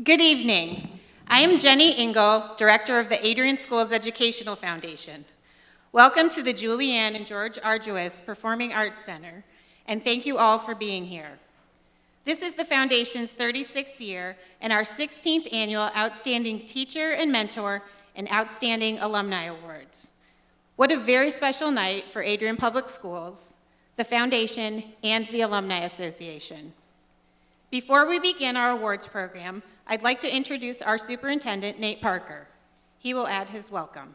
Good evening. I am Jenny Engel, Director of the Adrian Schools Educational Foundation. Welcome to the Julianne and George Arduis Performing Arts Center, and thank you all for being here. This is the Foundation's 36th year and our 16th annual Outstanding Teacher and Mentor and Outstanding Alumni Awards. What a very special night for Adrian Public Schools, the Foundation, and the Alumni Association. Before we begin our awards program, I'd like to introduce our Superintendent, Nate Parker. He will add his welcome.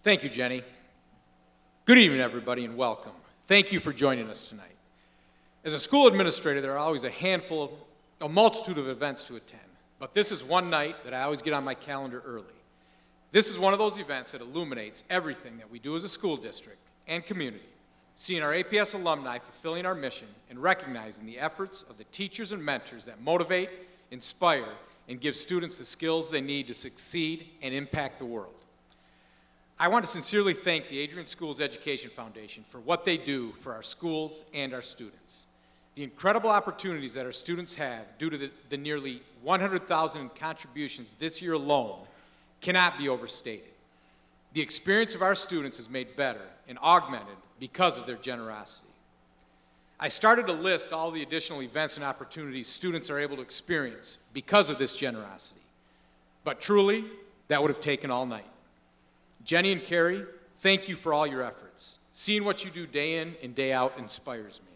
Thank you, Jenny. Good evening, everybody, and welcome. Thank you for joining us tonight. As a school administrator, there are always a multitude of events to attend, but this is one night that I always get on my calendar early. This is one of those events that illuminates everything that we do as a school district and community, seeing our APS alumni fulfilling our mission and recognizing the efforts of the teachers and mentors that motivate, inspire, and give students the skills they need to succeed and impact the world. I want to sincerely thank the Adrian Schools Education Foundation for what they do for our schools and our students. The incredible opportunities that our students have due to the nearly 100,000 in contributions this year alone cannot be overstated. The experience of our students is made better and augmented because of their generosity. I started to list all the additional events and opportunities students are able to experience because of this generosity, but truly, that would have taken all night. Jenny and Carrie, thank you for all your efforts. Seeing what you do day in and day out inspires me.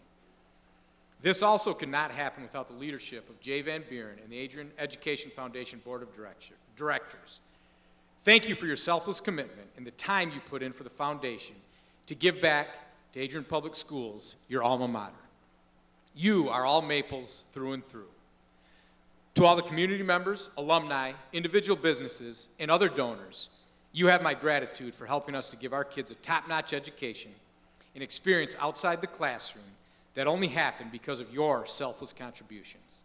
This also could not happen without the leadership of Jay Van Buren and the Adrian Education Foundation Board of Directors. Thank you for your selfless commitment and the time you put in for the foundation to give back to Adrian Public Schools, your alma mater. You are all Maples through and through. To all the community members, alumni, individual businesses, and other donors, you have my gratitude for helping us to give our kids a top-notch education and experience outside the classroom that only happened because of your selfless contributions.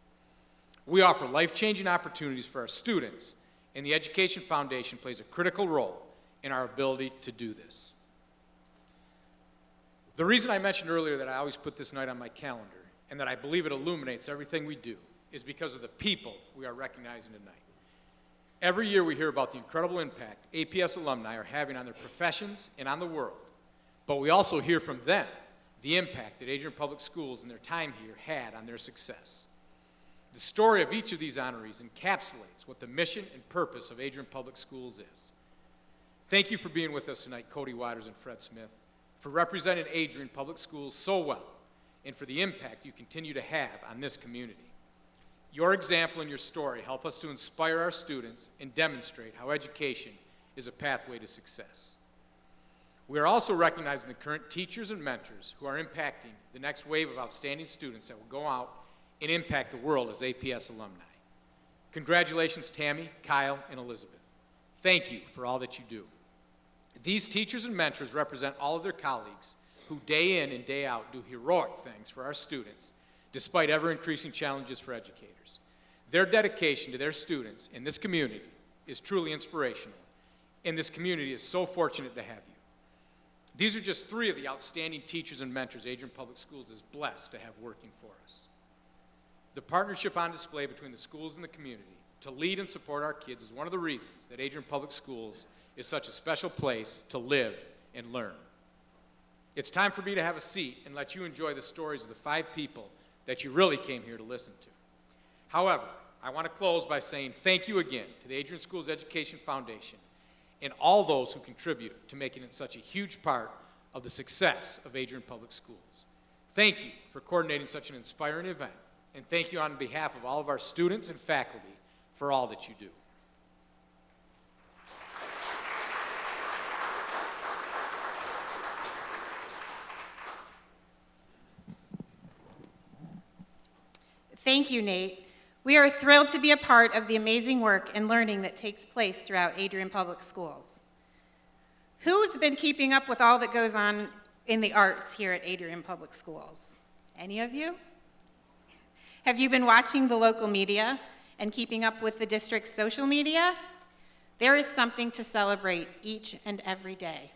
We offer life-changing opportunities for our students, and the Education Foundation plays a critical role in our ability to do this. The reason I mentioned earlier that I always put this night on my calendar and that I believe it illuminates everything we do is because of the people we are recognizing tonight. Every year we hear about the incredible impact APS alumni are having on their professions and on the world, but we also hear from them the impact that Adrian Public Schools and their time here had on their success. The story of each of these honorees encapsulates what the mission and purpose of Adrian Public Schools is. Thank you for being with us tonight, Cody Waters and Fred Smith, for representing Adrian Public Schools so well, and for the impact you continue to have on this community. Your example and your story help us to inspire our students and demonstrate how education is a pathway to success. We are also recognizing the current teachers and mentors who are impacting the next wave of outstanding students that will go out and impact the world as APS alumni. Congratulations, Tammy, Kyle, and Elizabeth. Thank you for all that you do. These teachers and mentors represent all of their colleagues who day in and day out do heroic things for our students despite ever-increasing challenges for educators. Their dedication to their students in this community is truly inspirational, and this community is so fortunate to have you. These are just three of the outstanding teachers and mentors Adrian Public Schools is blessed to have working for us. The partnership on display between the schools and the community to lead and support our kids is one of the reasons that Adrian Public Schools is such a special place to live and learn. It's time for me to have a seat and let you enjoy the stories of the 5 people that you really came here to listen to. However, I want to close by saying thank you again to the Adrian Schools Education Foundation and all those who contribute to making it such a huge part of the success of Adrian Public Schools. Thank you for coordinating such an inspiring event, and thank you on behalf of all of our students and faculty for all that you do. Thank you, Nate. We are thrilled to be a part of the amazing work and learning that takes place throughout Adrian Public Schools. Who's been keeping up with all that goes on in the arts here at Adrian Public Schools? Any of you? Have you been watching the local media and keeping up with the district's social media? There is something to celebrate each and every day.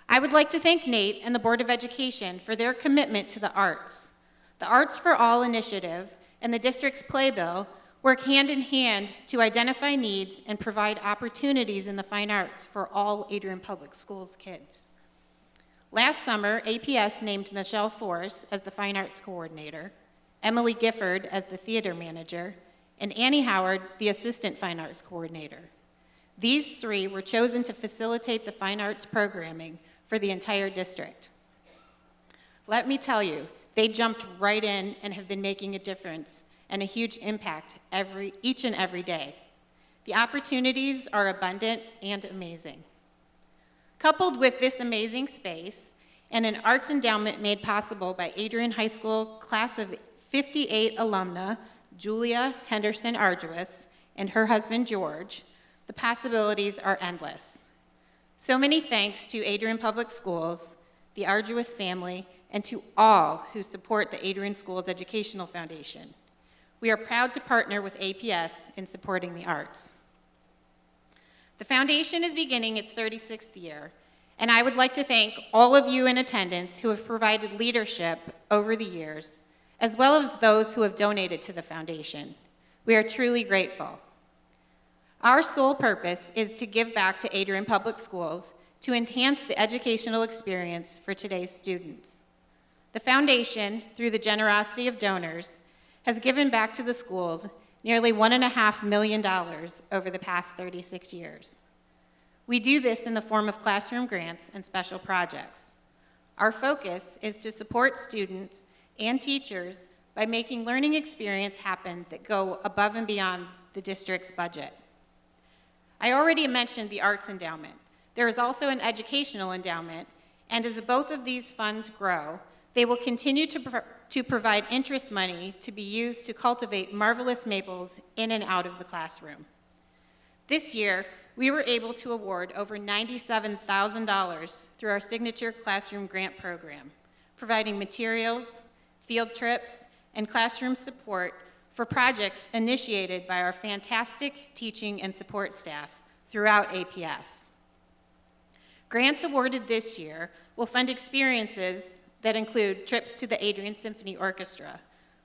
I would like to thank Nate and the Board of Education for their commitment to the arts. The Arts for All initiative and the district's playbill work hand in hand to identify needs and provide opportunities in the fine arts for all Adrian Public Schools kids. Last summer, APS named Michelle Force as the Fine Arts Coordinator, Emily Gifford as the Theater Manager, and Annie Howard, the Assistant Fine Arts Coordinator. These three were chosen to facilitate the fine arts programming for the entire district. Let me tell you, they jumped right in and have been making a difference and a huge impact each and every day. The opportunities are abundant and amazing. Coupled with this amazing space and an arts endowment made possible by Adrian High School class of 58 alumna, Julia Henderson Arduous, and her husband George, the possibilities are endless. So many thanks to Adrian Public Schools, the Arduous family, and to all who support the Adrian Schools Educational Foundation. We are proud to partner with APS in supporting the arts. The foundation is beginning its 36th year, and I would like to thank all of you in attendance who have provided leadership over the years, as well as those who have donated to the foundation. We are truly grateful. Our sole purpose is to give back to Adrian Public Schools to enhance the educational experience for today's students. The foundation, through the generosity of donors, has given back to the schools nearly $1.5 million over the past 36 years. We do this in the form of classroom grants and special projects. Our focus is to support students and teachers by making learning experience happen that go above and beyond the district's budget. I already mentioned the Arts Endowment. There is also an Educational Endowment, and as both of these funds grow, they will continue to provide interest money to be used to cultivate marvelous maples in and out of the classroom. This year, we were able to award over $97,000 through our signature classroom grant program, providing materials, field trips, and classroom support for projects initiated by our fantastic teaching and support staff throughout APS. Grants awarded this year will fund experiences that include trips to the Adrian Symphony Orchestra,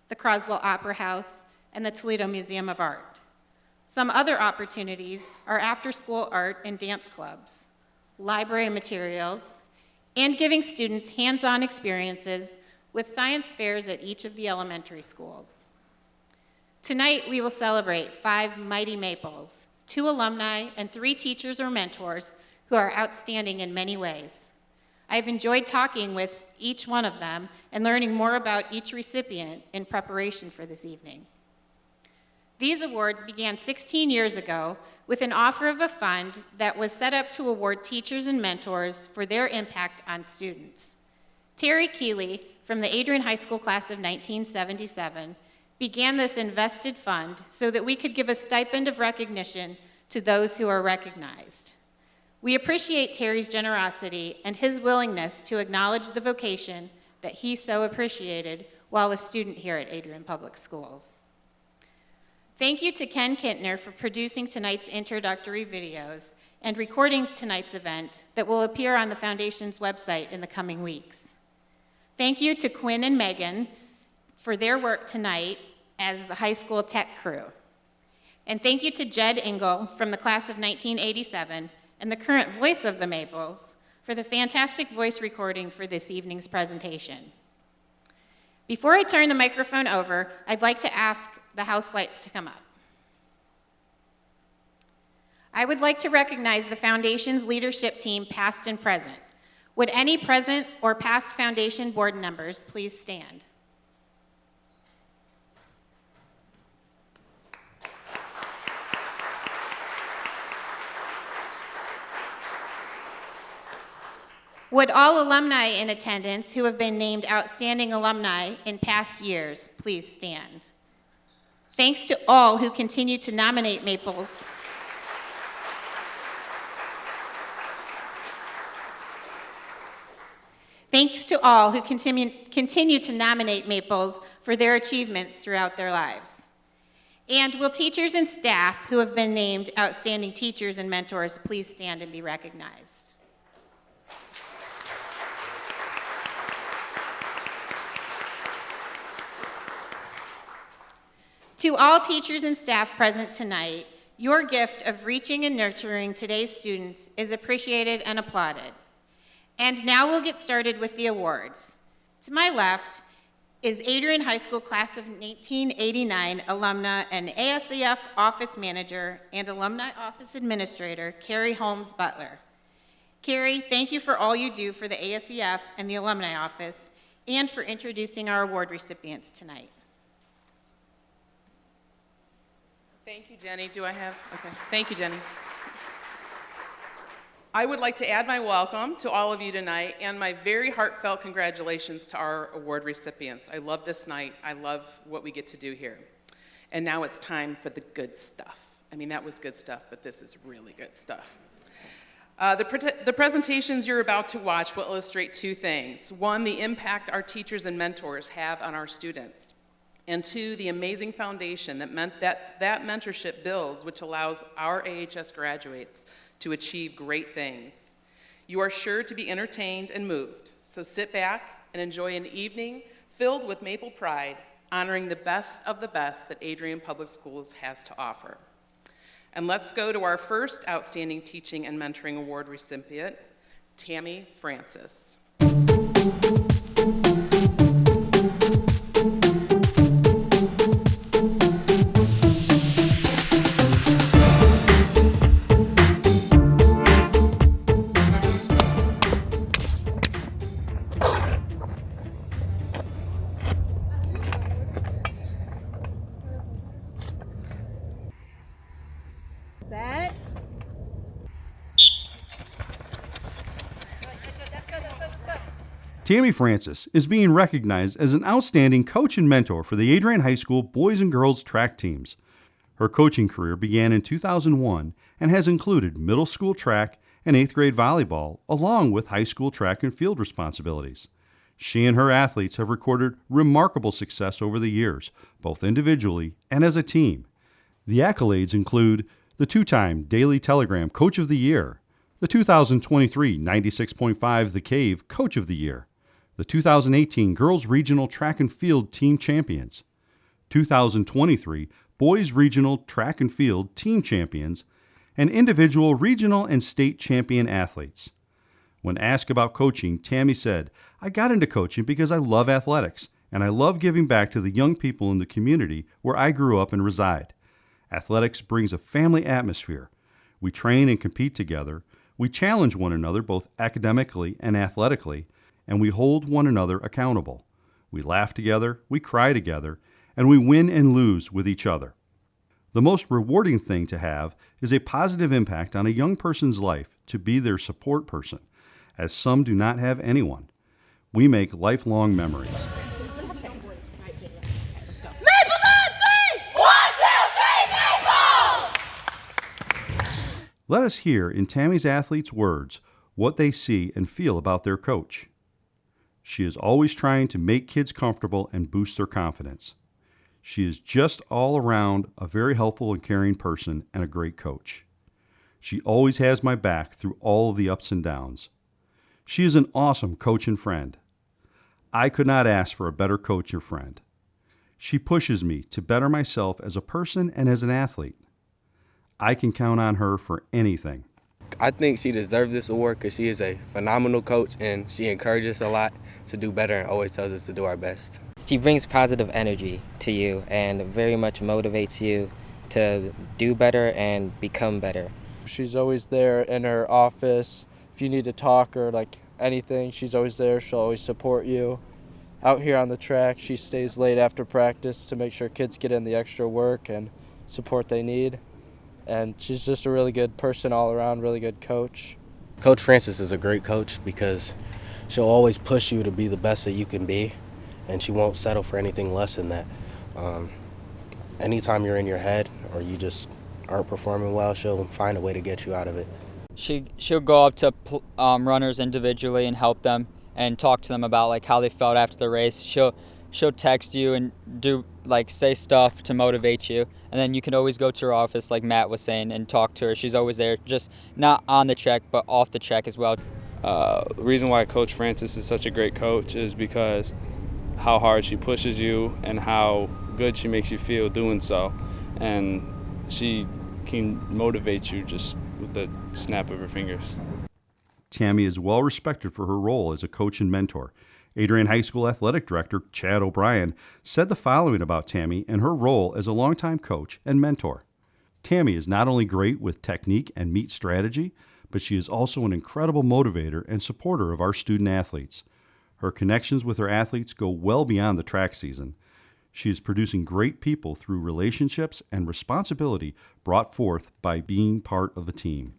the Croswell Opera House, and the Toledo Museum of Art. Some other opportunities are after-school art and dance clubs, library materials, and giving students hands-on experiences with science fairs at each of the elementary schools. Tonight, we will celebrate 5 mighty maples, 2 alumni, and 3 teachers or mentors who are outstanding in many ways. I've enjoyed talking with each one of them and learning more about each recipient in preparation for this evening. These awards began 16 years ago with an offer of a fund that was set up to award teachers and mentors for their impact on students. Terry Keeley, from the Adrian High School class of 1977, began this invested fund so that we could give a stipend of recognition to those who are recognized. We appreciate Terry's generosity and his willingness to acknowledge the vocation that he so appreciated while a student here at Adrian Public Schools. Thank you to Ken Kintner for producing tonight's introductory videos and recording tonight's event that will appear on the Foundation's website in the coming weeks. Thank you to Quinn and Megan for their work tonight as the high school tech crew. And thank you to Jed Engel from the class of 1987 and the current voice of the Maples for the fantastic voice recording for this evening's presentation. Before I turn the microphone over, I'd like to ask the house lights to come up. I would like to recognize the Foundation's leadership team, past and present. Would any present or past Foundation board members please stand? Would all alumni in attendance who have been named outstanding alumni in past years please stand? Thanks to all who continue to nominate Maples. Thanks to all who continue to nominate Maples for their achievements throughout their lives. And will teachers and staff who have been named Outstanding Teachers and Mentors please stand and be recognized. To all teachers and staff present tonight, your gift of reaching and nurturing today's students is appreciated and applauded. And now we'll get started with the awards. To my left is Adrian High School Class of 1989 alumna and ASEF Office Manager and Alumni Office Administrator, Carrie Holmes Butler. Carrie, thank you for all you do for the ASEF and the Alumni Office and for introducing our award recipients tonight. Thank you, Jenny. Do I have? Okay. Thank you, Jenny. I would like to add my welcome to all of you tonight and my very heartfelt congratulations to our award recipients. I love this night. I love what we get to do here. And now it's time for the good stuff. I mean, that was good stuff, but this is really good stuff. The presentations you're about to watch will illustrate two things. One, the impact our teachers and mentors have on our students. And two, the amazing foundation that mentorship builds, which allows our AHS graduates to achieve great things. You are sure to be entertained and moved, so sit back and enjoy an evening filled with Maple pride, honoring the best of the best that Adrian Public Schools has to offer. And let's go to our first Outstanding Teaching and Mentoring Award recipient, Tammy Francis. Tammy Francis is being recognized as an outstanding coach and mentor for the Adrian High School boys and girls track teams. Her coaching career began in 2001 and has included middle school track and 8th grade volleyball, along with high school track and field responsibilities. She and her athletes have recorded remarkable success over the years, both individually and as a team. The accolades include the two-time Daily Telegram Coach of the Year, the 2023 96.5 The Cave Coach of the Year, the 2018 Girls Regional Track and Field Team Champions, 2023 Boys Regional Track and Field Team Champions, and individual regional and state champion athletes. When asked about coaching, Tammy said, "I got into coaching because I love athletics, and I love giving back to the young people in the community where I grew up and reside. Athletics brings a family atmosphere. We train and compete together. We challenge one another both academically and athletically, and we hold one another accountable. We laugh together, we cry together, and we win and lose with each other. The most rewarding thing to have is a positive impact on a young person's life to be their support person, as some do not have anyone. We make lifelong memories." Let us hear in Tammy's athletes' words what they see and feel about their coach. She is always trying to make kids comfortable and boost their confidence. She is just all around a very helpful and caring person and a great coach. She always has my back through all of the ups and downs. She is an awesome coach and friend. I could not ask for a better coach or friend. She pushes me to better myself as a person and as an athlete. I can count on her for anything. I think she deserves this award because she is a phenomenal coach and she encourages us a lot to do better and always tells us to do our best. She brings positive energy to you and very much motivates you to do better and become better. She's always there in her office. If you need to talk or anything, she's always there. She'll always support you. Out here on the track, she stays late after practice to make sure kids get in the extra work and support they need. And she's just a really good person all around, really good coach. Coach Francis is a great coach because she'll always push you to be the best that you can be, and she won't settle for anything less than that. Anytime you're in your head or you just aren't performing well, she'll find a way to get you out of it. She'll go up to runners individually and help them and talk to them about like how they felt after the race. She'll text you and do like say stuff to motivate you, and then you can always go to her office like Matt was saying and talk to her. She's always there, just not on the track but off the track as well. The reason why Coach Francis is such a great coach is because how hard she pushes you and how good she makes you feel doing so, and she can motivate you just with the snap of her fingers. Tammy is well respected for her role as a coach and mentor. Adrian High School Athletic Director Chad O'Brien said the following about Tammy and her role as a longtime coach and mentor. Tammy is not only great with technique and meet strategy, but she is also an incredible motivator and supporter of our student athletes. Her connections with her athletes go well beyond the track season. She is producing great people through relationships and responsibility brought forth by being part of a team.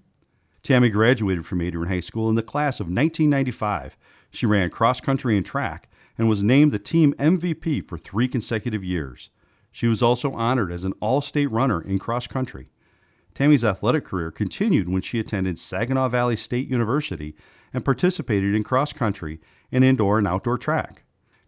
Tammy graduated from Adrian High School in the class of 1995. She ran cross country and track and was named the team MVP for 3 consecutive years. She was also honored as an all-state runner in cross country. Tammy's athletic career continued when she attended Saginaw Valley State University and participated in cross country and indoor and outdoor track.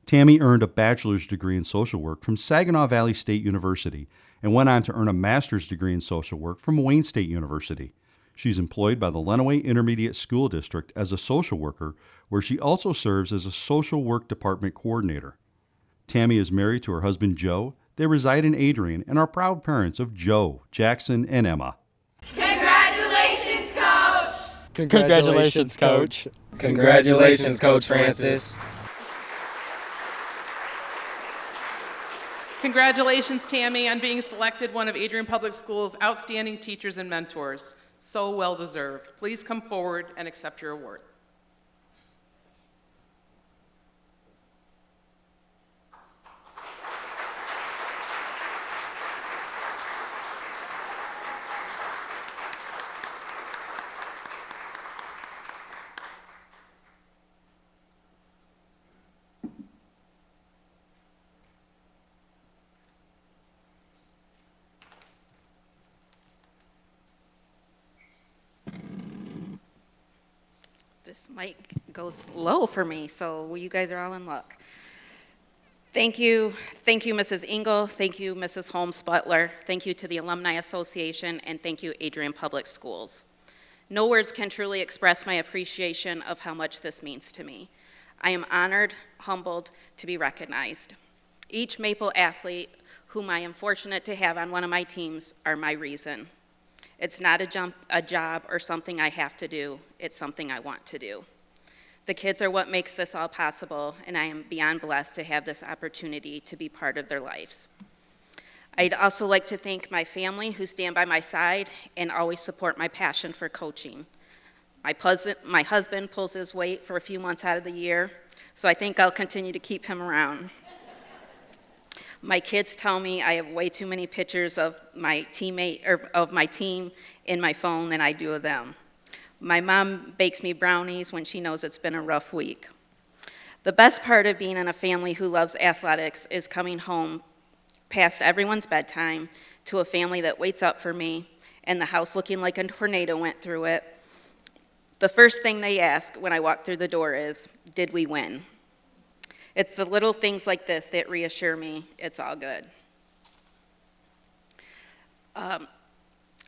Tammy earned a bachelor's degree in social work from Saginaw Valley State University and went on to earn a master's degree in social work from Wayne State University. She's employed by the Lenawee Intermediate School District as a social worker, where she also serves as a social work department coordinator. Tammy is married to her husband, Joe. They reside in Adrian and are proud parents of Joe, Jackson, and Emma. Congratulations, Coach! Congratulations, Coach. Congratulations, Coach Francis. Congratulations, Tammy, on being selected one of Adrian Public Schools' outstanding teachers and mentors. So well deserved. Please come forward and accept your award. This mic goes low for me, so you guys are all in luck. Thank you, Mrs. Engel. Thank you, Mrs. Holmes Butler. Thank you to the Alumni Association, and thank you, Adrian Public Schools. No words can truly express my appreciation of how much this means to me. I am honored, humbled to be recognized. Each Maple athlete whom I am fortunate to have on one of my teams are my reason. It's not a job or something I have to do, it's something I want to do. The kids are what makes this all possible, and I am beyond blessed to have this opportunity to be part of their lives. I'd also like to thank my family who stand by my side and always support my passion for coaching. My husband pulls his weight for a few months out of the year, so I think I'll continue to keep him around. My kids tell me I have way too many pictures of my team in my phone than I do of them. My mom bakes me brownies when she knows it's been a rough week. The best part of being in a family who loves athletics is coming home past everyone's bedtime to a family that waits up for me and the house looking like a tornado went through it. The first thing they ask when I walk through the door is, "Did we win?" It's the little things like this that reassure me it's all good.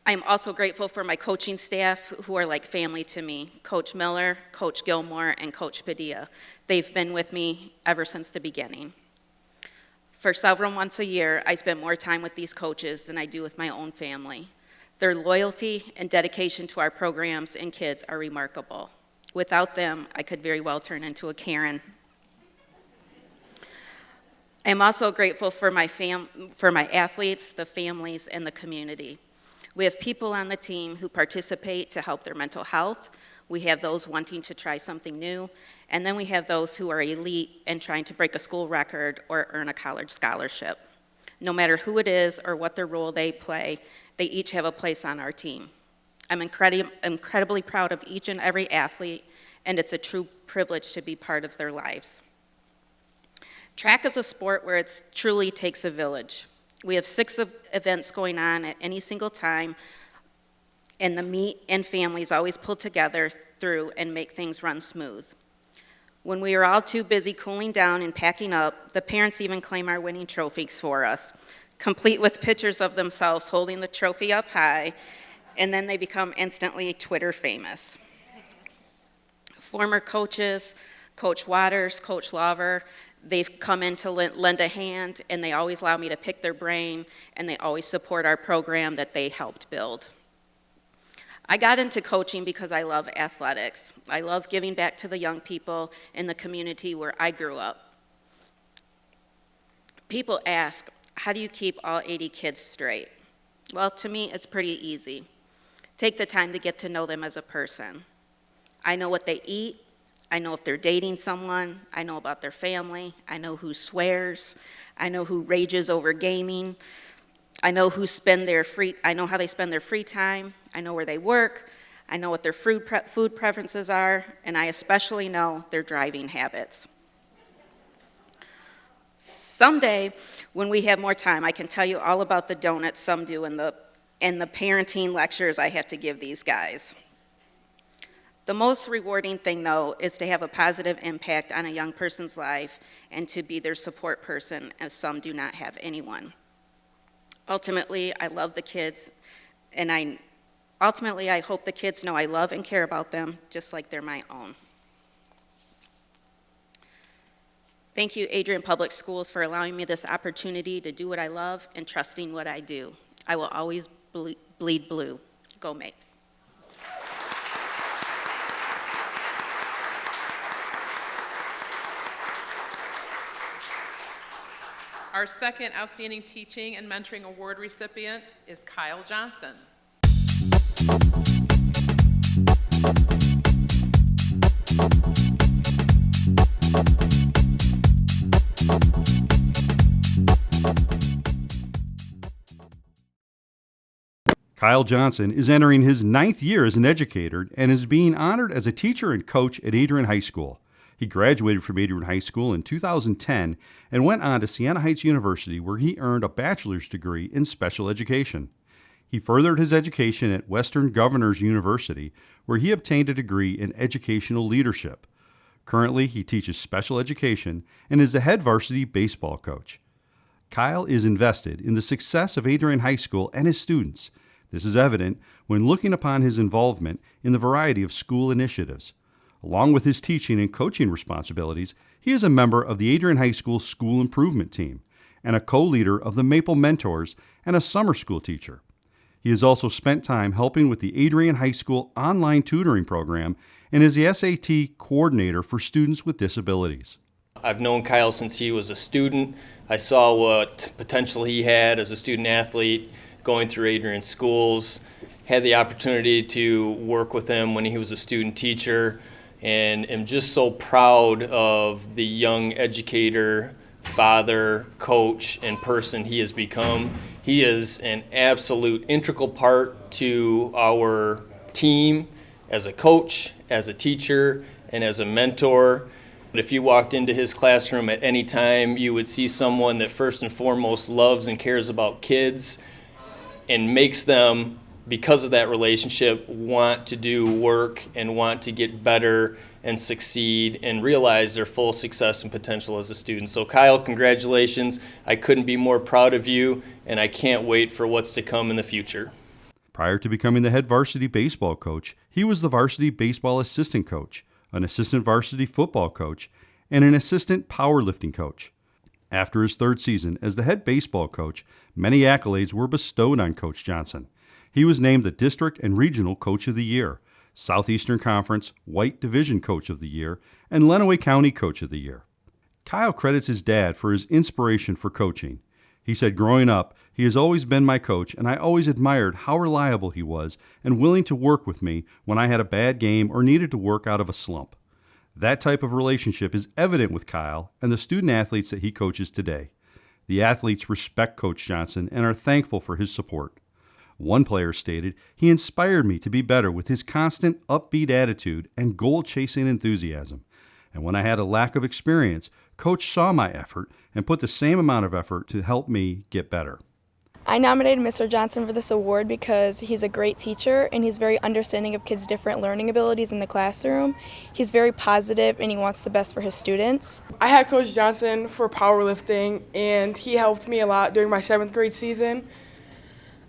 I'm also grateful for my coaching staff who are like family to me. Coach Miller, Coach Gilmore, and Coach Padilla. They've been with me ever since the beginning. For several months a year, I spend more time with these coaches than I do with my own family. Their loyalty and dedication to our programs and kids are remarkable. Without them, I could very well turn into a Karen. I'm also grateful for my athletes, the families, and the community. We have people on the team who participate to help their mental health. We have those wanting to try something new. And then we have those who are elite and trying to break a school record or earn a college scholarship. No matter who it is or what their role they play, they each have a place on our team. I'm incredibly proud of each and every athlete, and it's a true privilege to be part of their lives. Track is a sport where it truly takes a village. We have 6 events going on at any single time, and the meet and families always pull together through and make things run smooth. When we were all too busy cooling down and packing up, the parents even claim our winning trophies for us, complete with pictures of themselves holding the trophy up high, and then they become instantly Twitter famous. Former coaches, Coach Waters, Coach Lover, they've come in to lend a hand, and they always allow me to pick their brain, and they always support our program that they helped build. I got into coaching because I love athletics. I love giving back to the young people in the community where I grew up. People ask, how do you keep all 80 kids straight? Well, to me, it's pretty easy. Take the time to get to know them as a person. I know what they eat. I know if they're dating someone. I know about their family. I know who swears. I know who rages over gaming. I know I know how they spend their free time. I know where they work. I know what their food preferences are, and I especially know their driving habits. Someday, when we have more time, I can tell you all about the donuts some do and the parenting lectures I have to give these guys. The most rewarding thing, though, is to have a positive impact on a young person's life and to be their support person, as some do not have anyone. Ultimately, I love the kids, and I hope the kids know I love and care about them just like they're my own. Thank you, Adrian Public Schools, for allowing me this opportunity to do what I love and trusting what I do. I will always bleed blue. Go Mapes. Our second Outstanding Teaching and Mentoring Award recipient is Kyle Johnson. Kyle Johnson is entering his 9th year as an educator and is being honored as a teacher and coach at Adrian High School. He graduated from Adrian High School in 2010 and went on to Siena Heights University, where he earned a bachelor's degree in special education. He furthered his education at Western Governors University, where he obtained a degree in educational leadership. Currently, he teaches special education and is the head varsity baseball coach. Kyle is invested in the success of Adrian High School and his students. This is evident when looking upon his involvement in the variety of school initiatives. Along with his teaching and coaching responsibilities, he is a member of the Adrian High School School Improvement Team and a co-leader of the Maple Mentors and a summer school teacher. He has also spent time helping with the Adrian High School online tutoring program and is the SAT coordinator for students with disabilities. I've known Kyle since he was a student. I saw what potential he had as a student athlete going through Adrian schools, had the opportunity to work with him when he was a student teacher, and am just so proud of the young educator, father, coach, and person he has become. He is an absolute integral part to our team as a coach, as a teacher, and as a mentor. If you walked into his classroom at any time, you would see someone that first and foremost loves and cares about kids and makes them, because of that relationship, want to do work and want to get better and succeed and realize their full success and potential as a student. So Kyle, congratulations. I couldn't be more proud of you, and I can't wait for what's to come in the future. Prior to becoming the head varsity baseball coach, he was the varsity baseball assistant coach, an assistant varsity football coach, and an assistant powerlifting coach. After his 3rd season as the head baseball coach, many accolades were bestowed on Coach Johnson. He was named the District and Regional Coach of the Year, Southeastern Conference White Division Coach of the Year, and Lenawee County Coach of the Year. Kyle credits his dad for his inspiration for coaching. He said, "Growing up, he has always been my coach, and I always admired how reliable he was and willing to work with me when I had a bad game or needed to work out of a slump." That type of relationship is evident with Kyle and the student athletes that he coaches today. The athletes respect Coach Johnson and are thankful for his support. One player stated, "He inspired me to be better with his constant upbeat attitude and goal-chasing enthusiasm. And when I had a lack of experience, Coach saw my effort and put the same amount of effort to help me get better." I nominated Mr. Johnson for this award because he's a great teacher and he's very understanding of kids' different learning abilities in the classroom. He's very positive and he wants the best for his students. I had Coach Johnson for powerlifting, and he helped me a lot during my 7th grade season.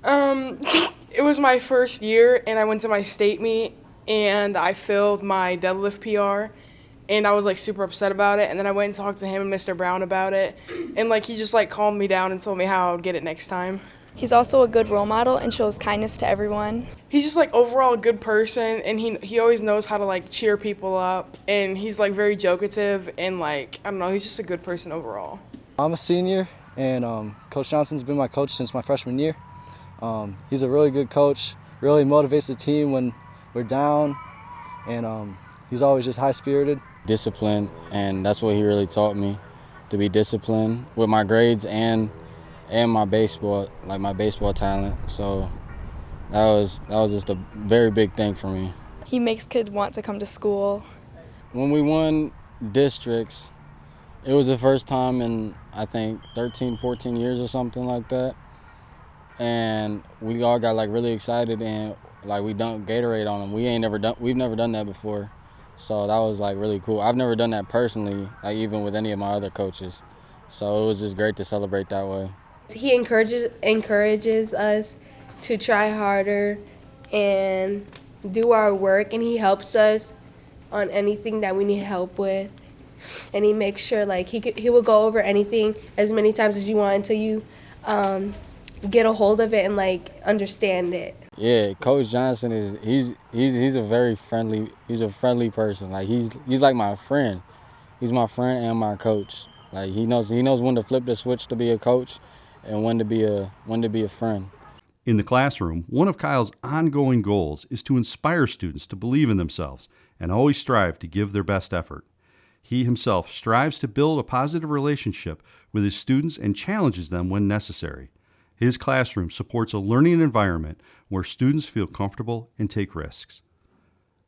It was my first year, and I went to my state meet, and I failed my deadlift PR, and I was like super upset about it. And then I went and talked to him and Mr. Brown about it, and he just calmed me down and told me how I would get it next time. He's also a good role model and shows kindness to everyone. He's just overall a good person, and he always knows how to cheer people up, and he's very jokative, and I don't know, he's just a good person overall. I'm a senior, and Coach Johnson's been my coach since my freshman year. He's a really good coach, really motivates the team when we're down, and he's always just high-spirited. Discipline, and that's what he really taught me, to be disciplined with my grades and my baseball, my baseball talent. So that was just a very big thing for me. He makes kids want to come to school. When we won districts, it was the first time in, I think, 13, 14 years or something like that. And we all got really excited, and we dunked Gatorade on them. We've never done that before. So that was really cool. I've never done that personally, even with any of my other coaches. So it was just great to celebrate that way. He encourages us to try harder and do our work, and he helps us on anything that we need help with. And he makes sure he will go over anything as many times as you want until you get a hold of it and understand it. Yeah, Coach Johnson he's a very friendly person. He's like my friend. He's my friend and my coach. He knows when to flip the switch to be a coach and when to be a friend. In the classroom, one of Kyle's ongoing goals is to inspire students to believe in themselves and always strive to give their best effort. He himself strives to build a positive relationship with his students and challenges them when necessary. His classroom supports a learning environment where students feel comfortable and take risks.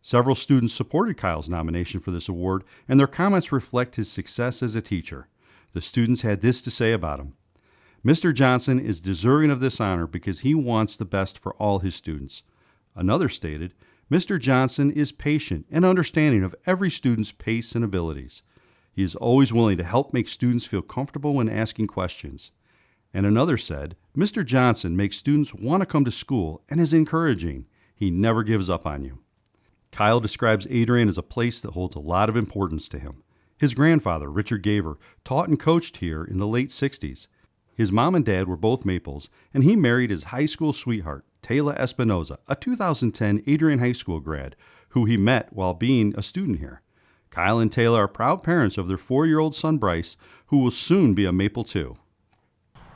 Several students supported Kyle's nomination for this award, and their comments reflect his success as a teacher. The students had this to say about him. Mr. Johnson is deserving of this honor because he wants the best for all his students. Another stated, Mr. Johnson is patient and understanding of every student's pace and abilities. He is always willing to help make students feel comfortable when asking questions. And another said, Mr. Johnson makes students want to come to school and is encouraging. He never gives up on you. Kyle describes Adrian as a place that holds a lot of importance to him. His grandfather, Richard Gaver, taught and coached here in the late 60s. His mom and dad were both Maples, and he married his high school sweetheart, Taylor Espinoza, a 2010 Adrian High School grad, who he met while being a student here. Kyle and Taylor are proud parents of their 4-year-old son, Bryce, who will soon be a Maple too.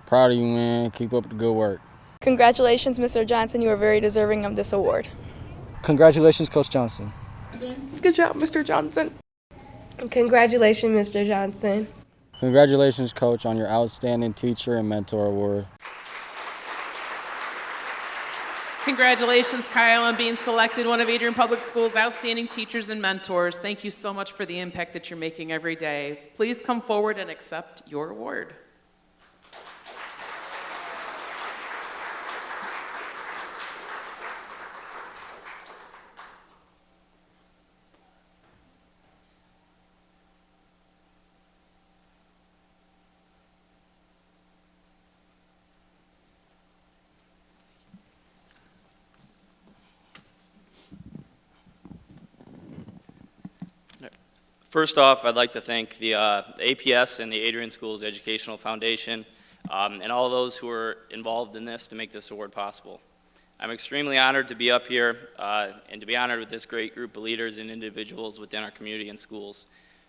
Proud of you, man. Keep up the good work. Congratulations, Mr. Johnson. You are very deserving of this award. Congratulations, Coach Johnson. Good job, Mr. Johnson. Congratulations, Mr. Johnson. Congratulations, Coach, on your Outstanding Teacher and Mentor Award. Congratulations, Kyle, on being selected one of Adrian Public Schools' outstanding teachers and mentors. Thank you so much for the impact that you're making every day. Please come forward and accept your award. First off, I'd like to thank the APS and the Adrian Schools Educational Foundation and all those who are involved in this to make this award possible. I'm extremely honored to be up here and to be honored with this great group of leaders and individuals within our community and schools.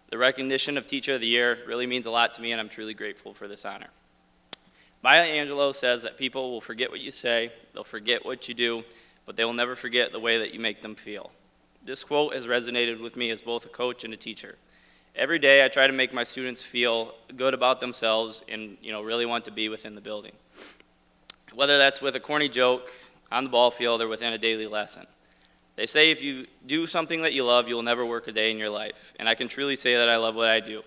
The recognition of Teacher of the Year really means a lot to me, and I'm truly grateful for this honor. Maya Angelou says that people will forget what you say, they'll forget what you do, but they will never forget the way that you make them feel. This quote has resonated with me as both a coach and a teacher. Every day I try to make my students feel good about themselves and really want to be within the building. Whether that's with a corny joke, on the ball field, or within a daily lesson. They say if you do something that you love, you'll never work a day in your life. And I can truly say that I love what I do.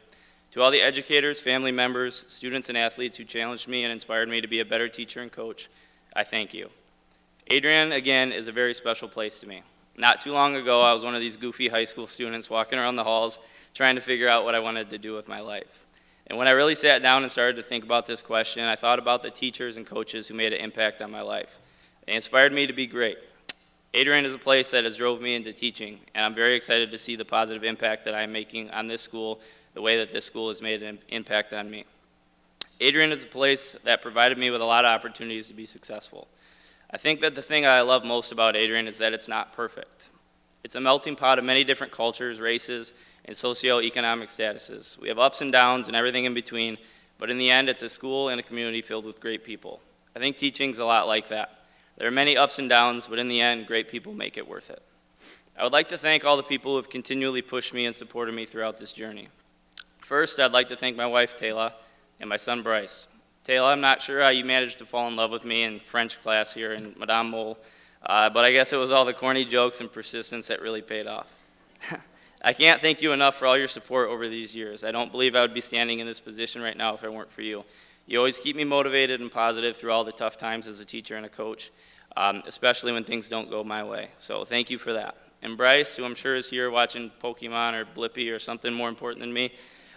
To all the educators, family members, students, and athletes who challenged me and inspired me to be a better teacher and coach, I thank you. Adrian, again, is a very special place to me. Not too long ago, I was one of these goofy high school students walking around the halls trying to figure out what I wanted to do with my life. And when I really sat down and started to think about this question, I thought about the teachers and coaches who made an impact on my life. They inspired me to be great. Adrian is a place that has drove me into teaching, and I'm very excited to see the positive impact that I'm making on this school, the way that this school has made an impact on me. Adrian is a place that provided me with a lot of opportunities to be successful. I think that the thing I love most about Adrian is that it's not perfect. It's a melting pot of many different cultures, races, and socioeconomic statuses. We have ups and downs and everything in between, but in the end, it's a school and a community filled with great people. I think teaching's a lot like that. There are many ups and downs, but in the end, great people make it worth it. I would like to thank all the people who have continually pushed me and supported me throughout this journey. First, I'd like to thank my wife, Taylor, and my son, Bryce. Taylor, I'm not sure how you managed to fall in love with me in French class here in Madame Mole, but I guess it was all the corny jokes and persistence that really paid off. I can't thank you enough for all your support over these years. I don't believe I would be standing in this position right now if it weren't for you. You always keep me motivated and positive through all the tough times as a teacher and a coach, especially when things don't go my way. So thank you for that. And Bryce, who I'm sure is here watching Pokemon or Blippi or something more important than me,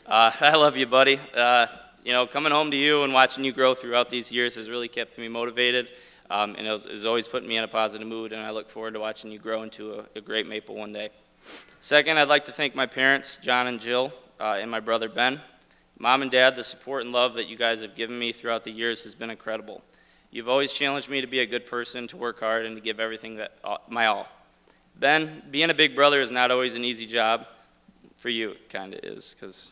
I love you, buddy. Coming home to you and watching you grow throughout these years has really kept me motivated, and it's always put me in a positive mood, and I look forward to watching you grow into a great Maple one day. Second, I'd like to thank my parents, John and Jill, and my brother, Ben. Mom and Dad, the support and love that you guys have given me throughout the years has been incredible. You've always challenged me to be a good person, to work hard, and to give everything my all. Ben, being a big brother is not always an easy job. For you, it kind of is, because,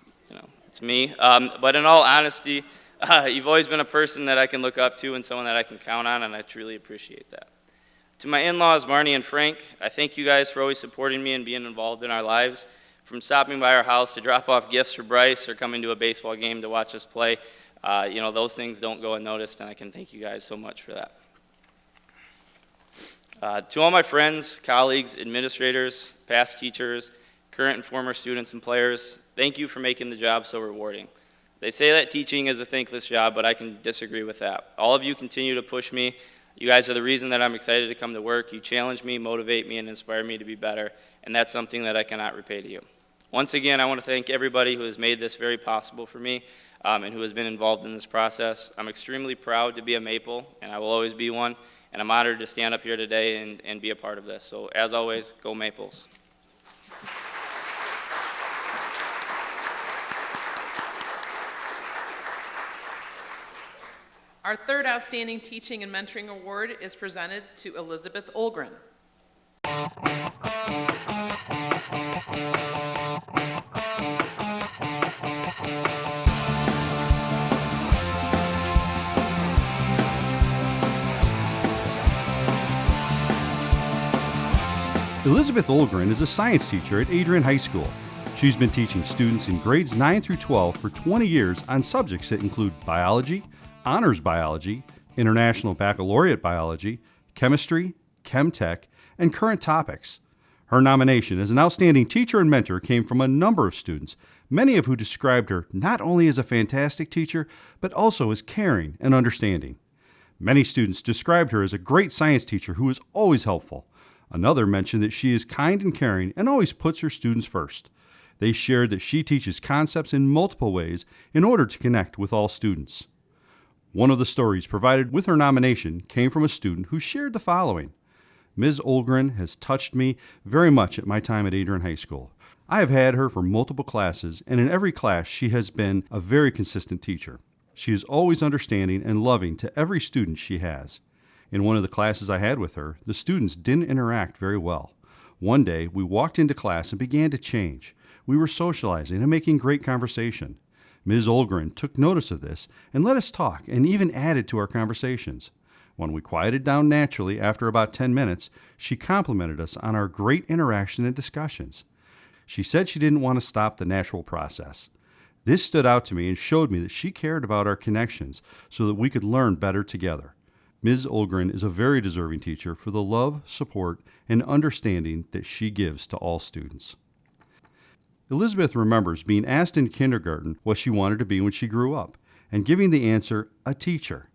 it's me. But in all honesty, you've always been a person that I can look up to and someone that I can count on, and I truly appreciate that. To my in-laws, Marnie and Frank, I thank you guys for always supporting me and being involved in our lives. From stopping by our house to drop off gifts for Bryce or coming to a baseball game to watch us play, those things don't go unnoticed, and I can thank you guys so much for that. To all my friends, colleagues, administrators, past teachers, current and former students and players, thank you for making the job so rewarding. They say that teaching is a thankless job, but I can disagree with that. All of you continue to push me. You guys are the reason that I'm excited to come to work. You challenge me, motivate me, and inspire me to be better, and that's something that I cannot repay to you. Once again, I want to thank everybody who has made this very possible for me and who has been involved in this process. I'm extremely proud to be a Maple, and I will always be one, and I'm honored to stand up here today and be a part of this. So as always, go Maples. Our third Outstanding Teaching and Mentoring Award is presented to Elizabeth Olgren. Elizabeth Olgren is a science teacher at Adrian High School. She's been teaching students in grades 9 through 12 for 20 years on subjects that include biology, honors biology, international baccalaureate biology, chemistry, chem-tech, and current topics. Her nomination as an outstanding teacher and mentor came from a number of students, many of who described her not only as a fantastic teacher, but also as caring and understanding. Many students described her as a great science teacher who is always helpful. Another mentioned that she is kind and caring and always puts her students first. They shared that she teaches concepts in multiple ways in order to connect with all students. One of the stories provided with her nomination came from a student who shared the following. Ms. Olgren has touched me very much at my time at Adrian High School. I have had her for multiple classes, and in every class she has been a very consistent teacher. She is always understanding and loving to every student she has. In one of the classes I had with her, the students didn't interact very well. One day, we walked into class and began to change. We were socializing and making great conversation. Ms. Olgren took notice of this and let us talk and even added to our conversations. When we quieted down naturally after about 10 minutes, she complimented us on our great interaction and discussions. She said she didn't want to stop the natural process. This stood out to me and showed me that she cared about our connections so that we could learn better together. Ms. Olgren is a very deserving teacher for the love, support, and understanding that she gives to all students. Elizabeth remembers being asked in kindergarten what she wanted to be when she grew up, and giving the answer, a teacher.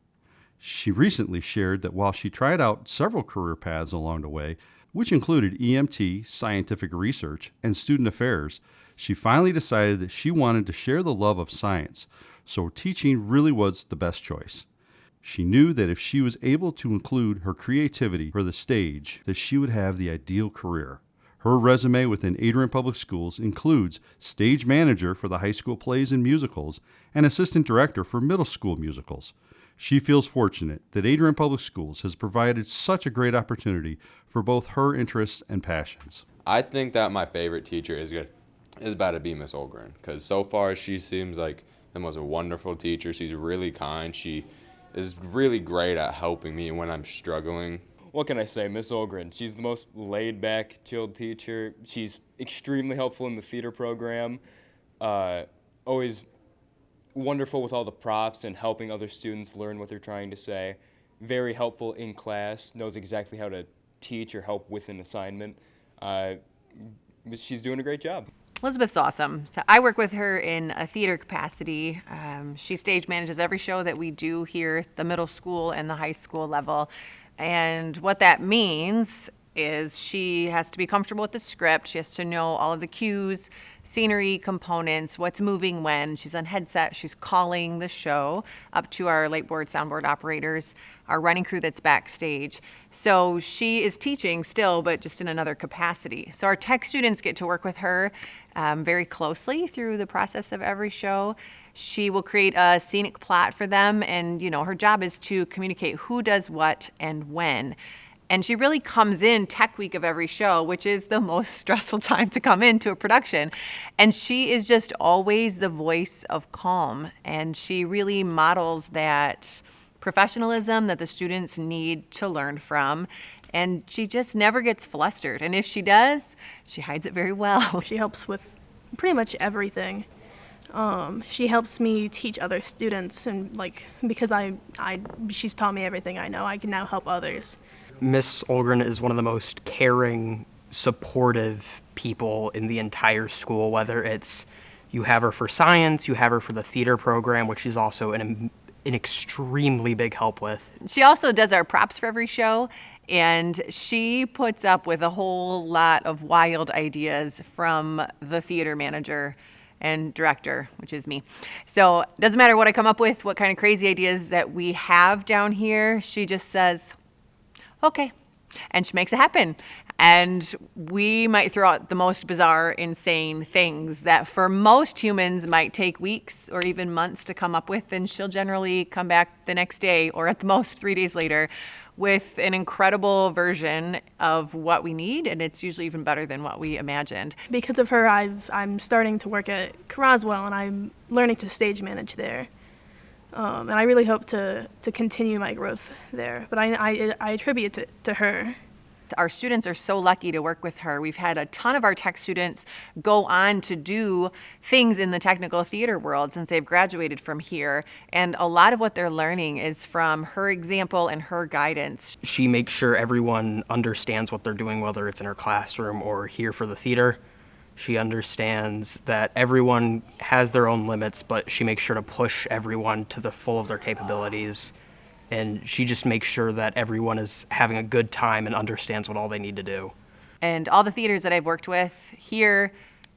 She recently shared that while she tried out several career paths along the way, which included EMT, scientific research, and student affairs, she finally decided that she wanted to share the love of science, so teaching really was the best choice. She knew that if she was able to include her creativity for the stage, that she would have the ideal career. Her resume within Adrian Public Schools includes stage manager for the high school plays and musicals and assistant director for middle school musicals. She feels fortunate that Adrian Public Schools has provided such a great opportunity for both her interests and passions. I think that my favorite teacher is about to be Miss Olgren, because so far she seems like the most wonderful teacher. She's really kind. She is really great at helping me when I'm struggling. What can I say? Miss Olgren, she's the most laid-back, chilled teacher. She's extremely helpful in the theater program, always wonderful with all the props and helping other students learn what they're trying to say. Very helpful in class, knows exactly how to teach or help with an assignment. She's doing a great job. Elizabeth's awesome. So I work with her in a theater capacity. She stage manages every show that we do here at the middle school and the high school level. And what that means is she has to be comfortable with the script. She has to know all of the cues, scenery components, what's moving when. She's on headset. She's calling the show up to our lightboard, soundboard operators, our running crew that's backstage. So she is teaching still, but just in another capacity. So our tech students get to work with her very closely through the process of every show. She will create a scenic plot for them, and her job is to communicate who does what and when. And she really comes in tech week of every show, which is the most stressful time to come into a production. And she is just always the voice of calm. And she really models that professionalism that the students need to learn from. And she just never gets flustered. And if she does, she hides it very well. She helps with pretty much everything. She helps me teach other students, and because she's taught me everything I know, I can now help others. Miss Olgren is one of the most caring, supportive people in the entire school, whether it's you have her for science, you have her for the theater program, which she's also an extremely big help with. She also does our props for every show, and she puts up with a whole lot of wild ideas from the theater manager and director, which is me. So it doesn't matter what I come up with, what kind of crazy ideas that we have down here, she just says, okay, and she makes it happen. And we might throw out the most bizarre, insane things that for most humans might take weeks or even months to come up with, and she'll generally come back the next day or at the most 3 days later with an incredible version of what we need, and it's usually even better than what we imagined. Because of her, I'm starting to work at Roswell, and I'm learning to stage manage there. And I really hope to continue my growth there, but I attribute it to her. Our students are so lucky to work with her. We've had a ton of our tech students go on to do things in the technical theater world since they've graduated from here. And a lot of what they're learning is from her example and her guidance. She makes sure everyone understands what they're doing, whether it's in her classroom or here for the theater. She understands that everyone has their own limits, but she makes sure to push everyone to the full of their capabilities. And she just makes sure that everyone is having a good time and understands what all they need to do. And all the theaters that I've worked with here,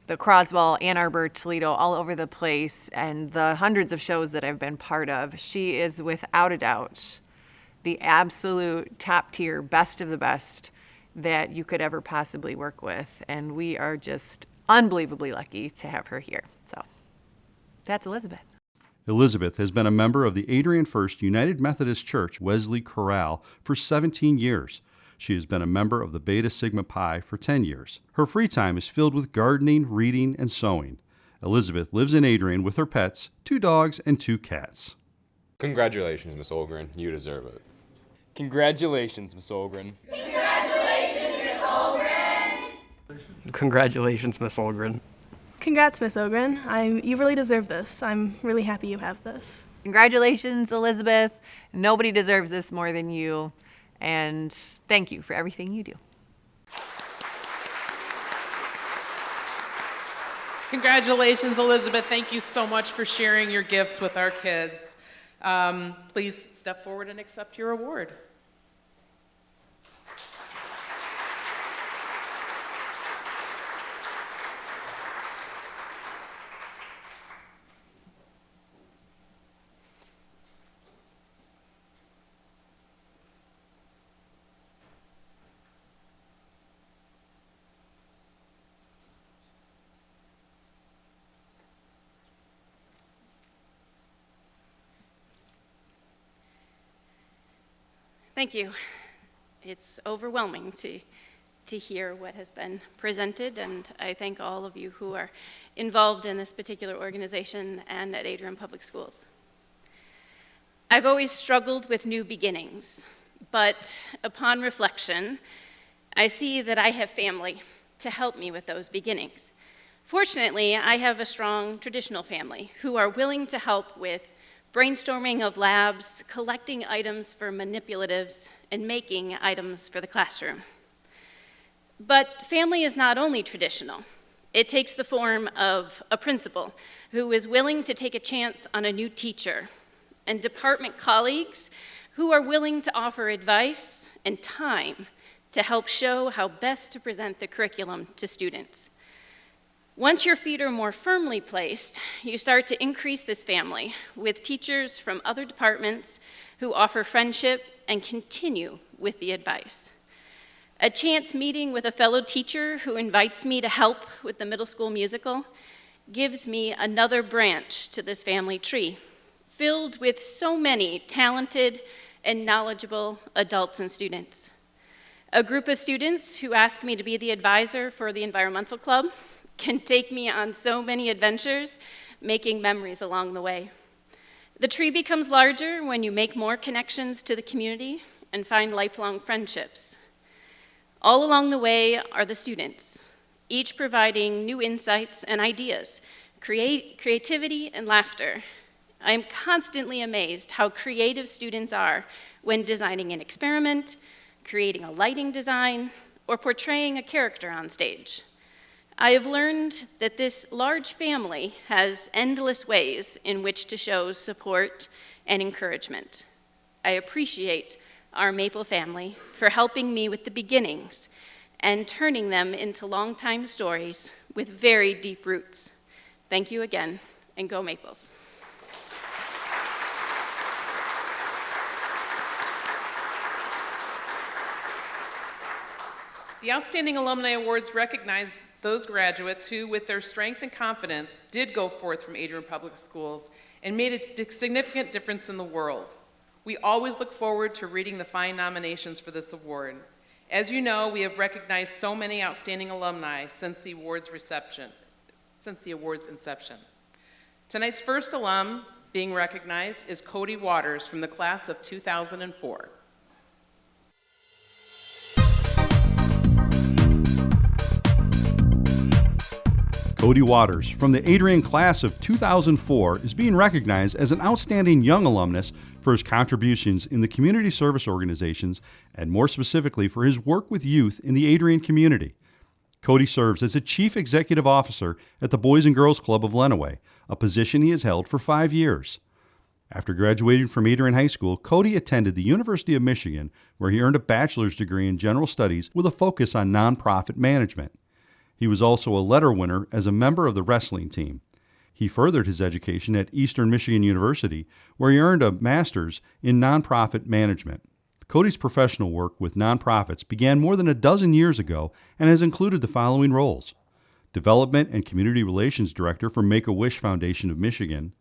the Croswell, Ann Arbor, Toledo, all over the place, and the hundreds of shows that I've been part of, she is without a doubt the absolute top tier, best of the best that you could ever possibly work with. And we are just unbelievably lucky to have her here. So that's Elizabeth. Elizabeth has been a member of the Adrian First United Methodist Church Wesley Chorale for 17 years. She has been a member of the Beta Sigma Pi for 10 years. Her free time is filled with gardening, reading, and sewing. Elizabeth lives in Adrian with her pets, 2 dogs and 2 cats. Congratulations, Miss Olgren. You deserve it. Congratulations, Miss Olgren. Congratulations, Miss Olgren. Congratulations, Miss Olgren. Congrats, Miss Ogren. You really deserve this. I'm really happy you have this. Congratulations, Elizabeth. Nobody deserves this more than you. And thank you for everything you do. Congratulations, Elizabeth. Thank you so much for sharing your gifts with our kids. Please step forward and accept your award. Thank you. It's overwhelming to hear what has been presented, and I thank all of you who are involved in this particular organization and at Adrian Public Schools. I've always struggled with new beginnings, but upon reflection, I see that I have family to help me with those beginnings. Fortunately, I have a strong traditional family who are willing to help with brainstorming of labs, collecting items for manipulatives, and making items for the classroom. But family is not only traditional. It takes the form of a principal who is willing to take a chance on a new teacher, and department colleagues who are willing to offer advice and time to help show how best to present the curriculum to students. Once your feet are more firmly placed, you start to increase this family with teachers from other departments who offer friendship and continue with the advice. A chance meeting with a fellow teacher who invites me to help with the middle school musical gives me another branch to this family tree, filled with so many talented and knowledgeable adults and students. A group of students who ask me to be the advisor for the environmental club can take me on so many adventures, making memories along the way. The tree becomes larger when you make more connections to the community and find lifelong friendships. All along the way are the students, each providing new insights and ideas, creativity and laughter. I am constantly amazed how creative students are when designing an experiment, creating a lighting design, or portraying a character on stage. I have learned that this large family has endless ways in which to show support and encouragement. I appreciate our Maple family for helping me with the beginnings and turning them into long-time stories with very deep roots. Thank you again, and go Maples. The Outstanding Alumni Awards recognize those graduates who, with their strength and confidence, did go forth from Adrian Public Schools and made a significant difference in the world. We always look forward to reading the fine nominations for this award. As you know, we have recognized so many outstanding alumni since the award's inception. Tonight's first alum being recognized is Cody Waters from the class of 2004. Cody Waters from the Adrian class of 2004 is being recognized as an outstanding young alumnus for his contributions in the community service organizations and more specifically for his work with youth in the Adrian community. Cody serves as a Chief Executive Officer at the Boys and Girls Club of Lenawee, a position he has held for 5 years. After graduating from Adrian High School, Cody attended the University of Michigan, where he earned a bachelor's degree in general studies with a focus on nonprofit management. He was also a letter winner as a member of the wrestling team. He furthered his education at Eastern Michigan University, where he earned a master's in nonprofit management. Cody's professional work with nonprofits began more than a dozen years ago and has included the following roles: Development and Community Relations Director for Make-A-Wish Foundation of Michigan,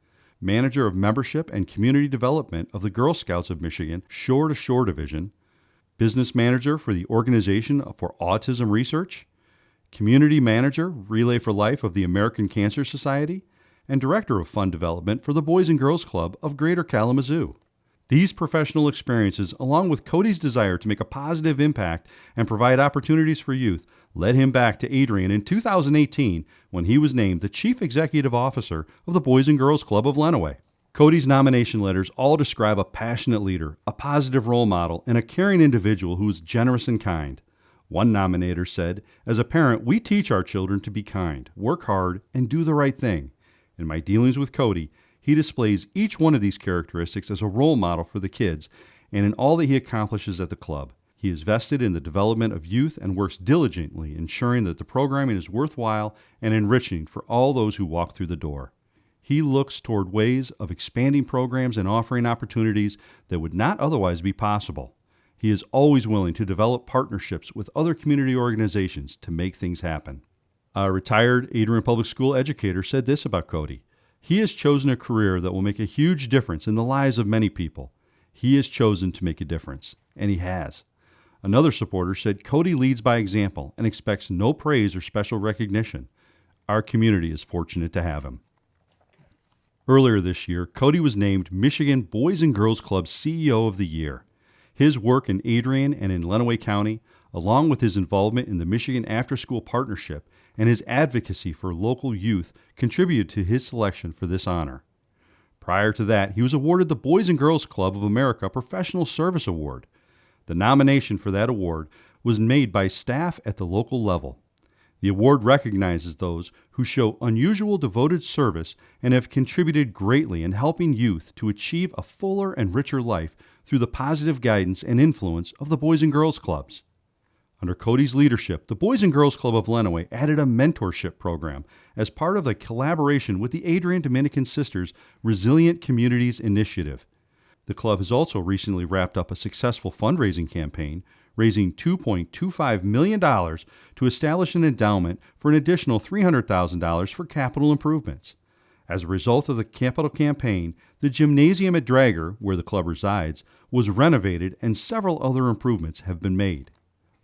Manager of Membership and Community Development of the Girl Scouts of Michigan Shore to Shore Division, Business Manager for the Organization for Autism Research, Community Manager, Relay for Life of the American Cancer Society, and Director of Fund Development for the Boys and Girls Club of Greater Kalamazoo. These professional experiences, along with Cody's desire to make a positive impact and provide opportunities for youth, led him back to Adrian in 2018 when he was named the Chief Executive Officer of the Boys and Girls Club of Lenawee. Cody's nomination letters all describe a passionate leader, a positive role model, and a caring individual who is generous and kind. One nominator said, "As a parent, we teach our children to be kind, work hard, and do the right thing. In my dealings with Cody, he displays each one of these characteristics as a role model for the kids and in all that he accomplishes at the club. He is vested in the development of youth and works diligently, ensuring that the programming is worthwhile and enriching for all those who walk through the door. He looks toward ways of expanding programs and offering opportunities that would not otherwise be possible. He is always willing to develop partnerships with other community organizations to make things happen." A retired Adrian Public School educator said this about Cody: "He has chosen a career that will make a huge difference in the lives of many people. He has chosen to make a difference, and he has." Another supporter said Cody leads by example and expects no praise or special recognition. Our community is fortunate to have him. Earlier this year, Cody was named Michigan Boys and Girls Club CEO of the Year. His work in Adrian and in Lenawee County, along with his involvement in the Michigan After School Partnership and his advocacy for local youth, contributed to his selection for this honor. Prior to that, he was awarded the Boys and Girls Club of America Professional Service Award. The nomination for that award was made by staff at the local level. The award recognizes those who show unusual devoted service and have contributed greatly in helping youth to achieve a fuller and richer life through the positive guidance and influence of the Boys and Girls Clubs. Under Cody's leadership, the Boys and Girls Club of Lenawee added a mentorship program as part of the collaboration with the Adrian Dominican Sisters Resilient Communities Initiative. The club has also recently wrapped up a successful fundraising campaign, raising $2.25 million to establish an endowment for an additional $300,000 for capital improvements. As a result of the capital campaign, the gymnasium at Drager, where the club resides, was renovated and several other improvements have been made.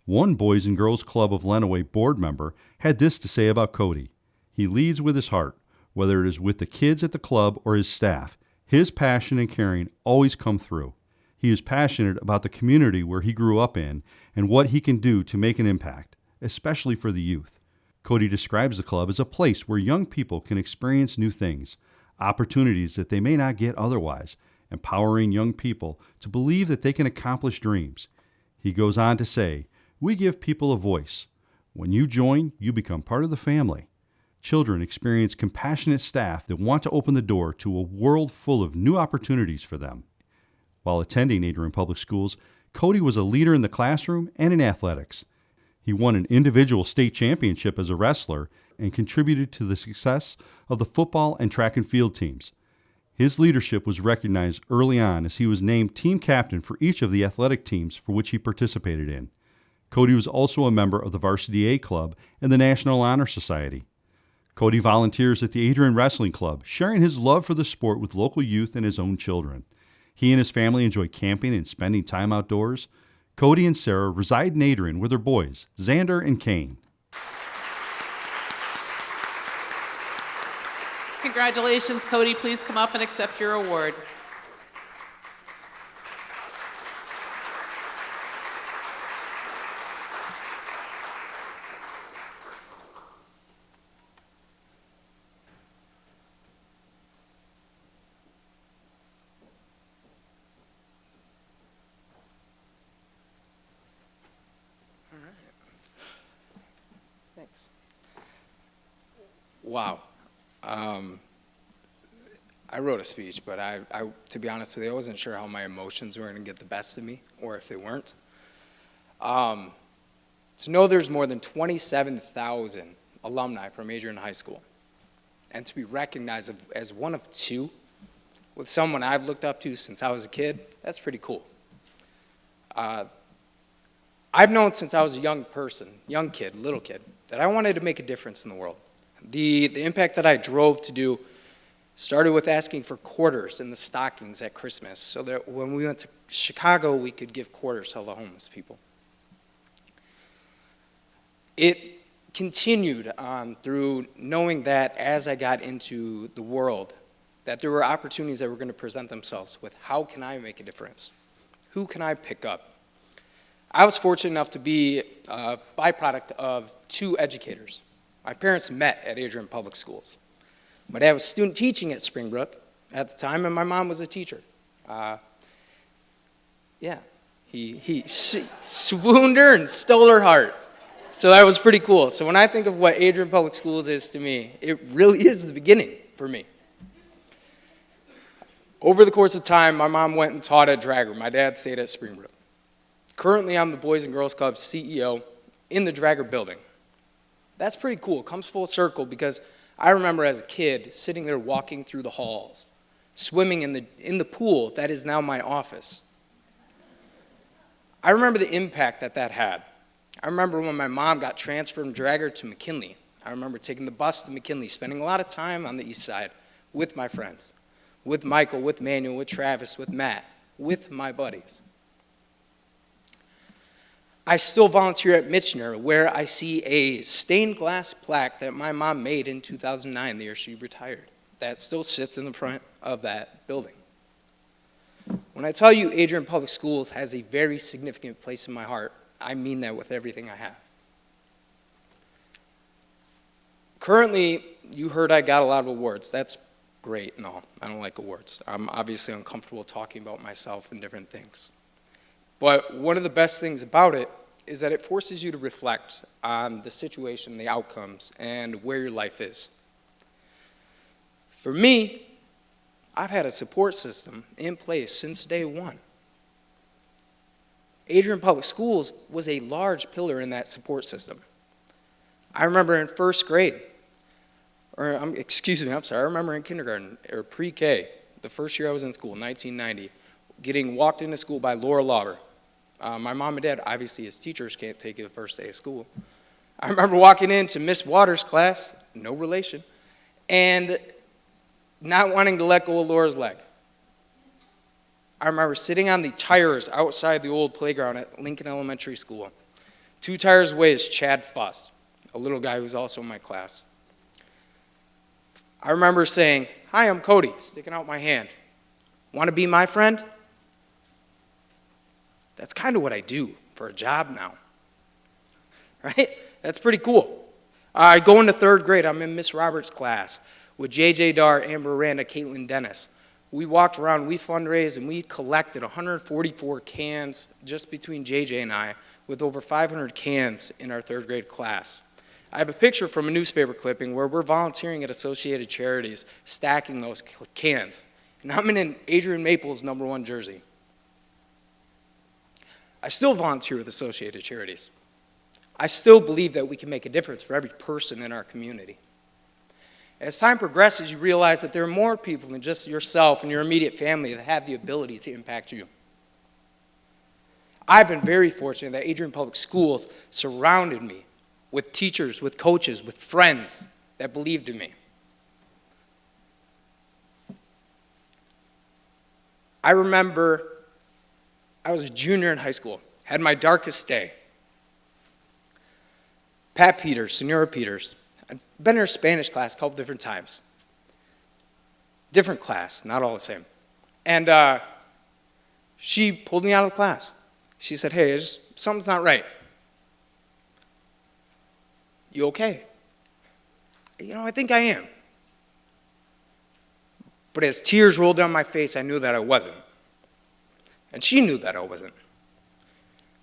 One Boys and Girls Club of Lenawee board member had this to say about Cody: "He leads with his heart, whether it is with the kids at the club or his staff. His passion and caring always come through. He is passionate about the community where he grew up in and what he can do to make an impact, especially for the youth." Cody describes the club as a place where young people can experience new things, opportunities that they may not get otherwise, empowering young people to believe that they can accomplish dreams. He goes on to say, "We give people a voice. When you join, you become part of the family." Children experience compassionate staff that want to open the door to a world full of new opportunities for them. While attending Adrian Public Schools, Cody was a leader in the classroom and in athletics. He won an individual state championship as a wrestler and contributed to the success of the football and track and field teams. His leadership was recognized early on as he was named team captain for each of the athletic teams for which he participated in. Cody was also a member of the Varsity A Club and the National Honor Society. Cody volunteers at the Adrian Wrestling Club, sharing his love for the sport with local youth and his own children. He and his family enjoy camping and spending time outdoors. Cody and Sarah reside in Adrian with their boys, Xander and Kane. Congratulations, Cody. Please come up and accept your award. Thanks. Wow. I wrote a speech, but to be honest with you, I wasn't sure how my emotions were going to get the best of me, or if they weren't. To know there's more than 27,000 alumni from Adrian High School, and to be recognized as one of two with someone I've looked up to since I was a kid, that's pretty cool. I've known since I was a young person, young kid, little kid, that I wanted to make a difference in the world. The impact that I drove to do started with asking for quarters in the stockings at Christmas so that when we went to Chicago, we could give quarters to all the homeless people. It continued on through knowing that as I got into the world, that there were opportunities that were going to present themselves with how can I make a difference? Who can I pick up? I was fortunate enough to be a byproduct of two educators. My parents met at Adrian Public Schools. My dad was student teaching at Springbrook at the time, and my mom was a teacher. Yeah. He swooned her and stole her heart. So that was pretty cool. So when I think of what Adrian Public Schools is to me, it really is the beginning for me. Over the course of time, my mom went and taught at Dragger. My dad stayed at Springbrook. Currently, I'm the Boys and Girls Club CEO in the Dragger building. That's pretty cool. It comes full circle because I remember as a kid sitting there walking through the halls, swimming in the pool that is now my office. I remember the impact that that had. I remember when my mom got transferred from Dragger to McKinley. I remember taking the bus to McKinley, spending a lot of time on the east side with my friends, with Michael, with Manuel, with Travis, with Matt, with my buddies. I still volunteer at Michener, where I see a stained glass plaque that my mom made in 2009, the year she retired. That still sits in the front of that building. When I tell you Adrian Public Schools has a very significant place in my heart, I mean that with everything I have. Currently, you heard I got a lot of awards. That's great and all. I don't like awards. I'm obviously uncomfortable talking about myself and different things. But one of the best things about it is that it forces you to reflect on the situation, the outcomes, and where your life is. For me, I've had a support system in place since day one. Adrian Public Schools was a large pillar in that support system. I remember in first grade, I remember in kindergarten, or pre-K, the first year I was in school, 1990, getting walked into school by Laura Lauber. My mom and dad, obviously as teachers, can't take you the first day of school. I remember walking into Miss Waters' class, no relation, and not wanting to let go of Laura's leg. I remember sitting on the tires outside the old playground at Lincoln Elementary School. 2 tires away is Chad Fuss, a little guy who's also in my class. I remember saying, "Hi, I'm Cody," sticking out my hand. "Want to be my friend?" That's kind of what I do for a job now, right? That's pretty cool. I go into 3rd grade. I'm in Miss Roberts' class with JJ Dar, Amber Aranda, Caitlin Dennis. We walked around, we fundraised, and we collected 144 cans just between JJ and I, with over 500 cans in our 3rd grade class. I have a picture from a newspaper clipping where we're volunteering at Associated Charities, stacking those cans. And I'm in an Adrian Maples #1 jersey. I still volunteer with Associated Charities. I still believe that we can make a difference for every person in our community. As time progresses, you realize that there are more people than just yourself and your immediate family that have the ability to impact you. I've been very fortunate that Adrian Public Schools surrounded me with teachers, with coaches, with friends that believed in me. I remember I was a junior in high school, had my darkest day. Pat Peters, Senora Peters, I'd been in her Spanish class a couple different times. Different class, not all the same. And she pulled me out of the class. She said, "Hey, something's not right. You okay?" I think I am. But as tears rolled down my face, I knew that I wasn't. And she knew that I wasn't.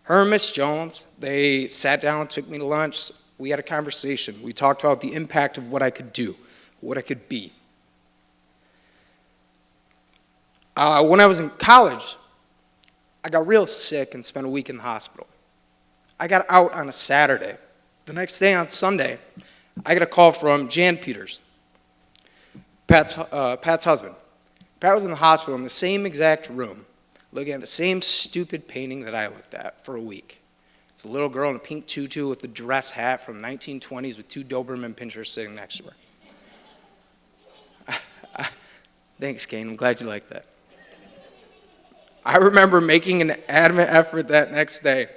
Her and Miss Jones, they sat down, took me to lunch. We had a conversation. We talked about the impact of what I could do, what I could be. When I was in college, I got real sick and spent a week in the hospital. I got out on a Saturday. The next day on Sunday, I got a call from Jan Peters, Pat's husband. Pat was in the hospital in the same exact room, looking at the same stupid painting that I looked at for a week. It's a little girl in a pink tutu with a dress hat from 1920s with 2 Doberman pinschers sitting next to her. Thanks, Kane. I'm glad you like that. I remember making an adamant effort that next day,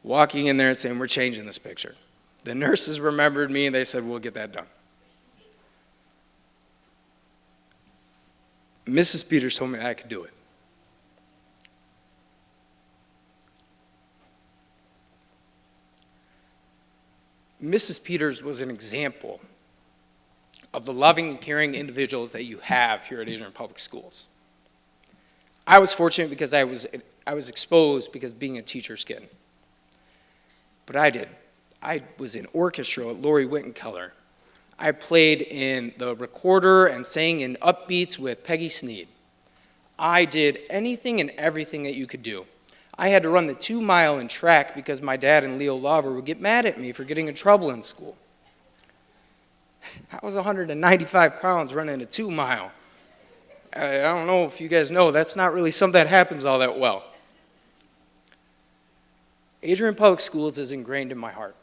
walking in there and saying, "We're changing this picture." The nurses remembered me and they said, "We'll get that done." Mrs. Peters told me I could do it. Mrs. Peters was an example of the loving and caring individuals that you have here at Adrian Public Schools. I was fortunate because I I was exposed because of being a teacher's kid. But I did. I was in orchestra at Lori Wittenkeller. I played in the recorder and sang in upbeats with Peggy Sneed. I did anything and everything that you could do. I had to run the 2-mile in track because my dad and Leo Lauver would get mad at me for getting in trouble in school. I was 195 pounds running a 2-mile. I don't know if you guys know, that's not really something that happens all that well. Adrian Public Schools is ingrained in my heart.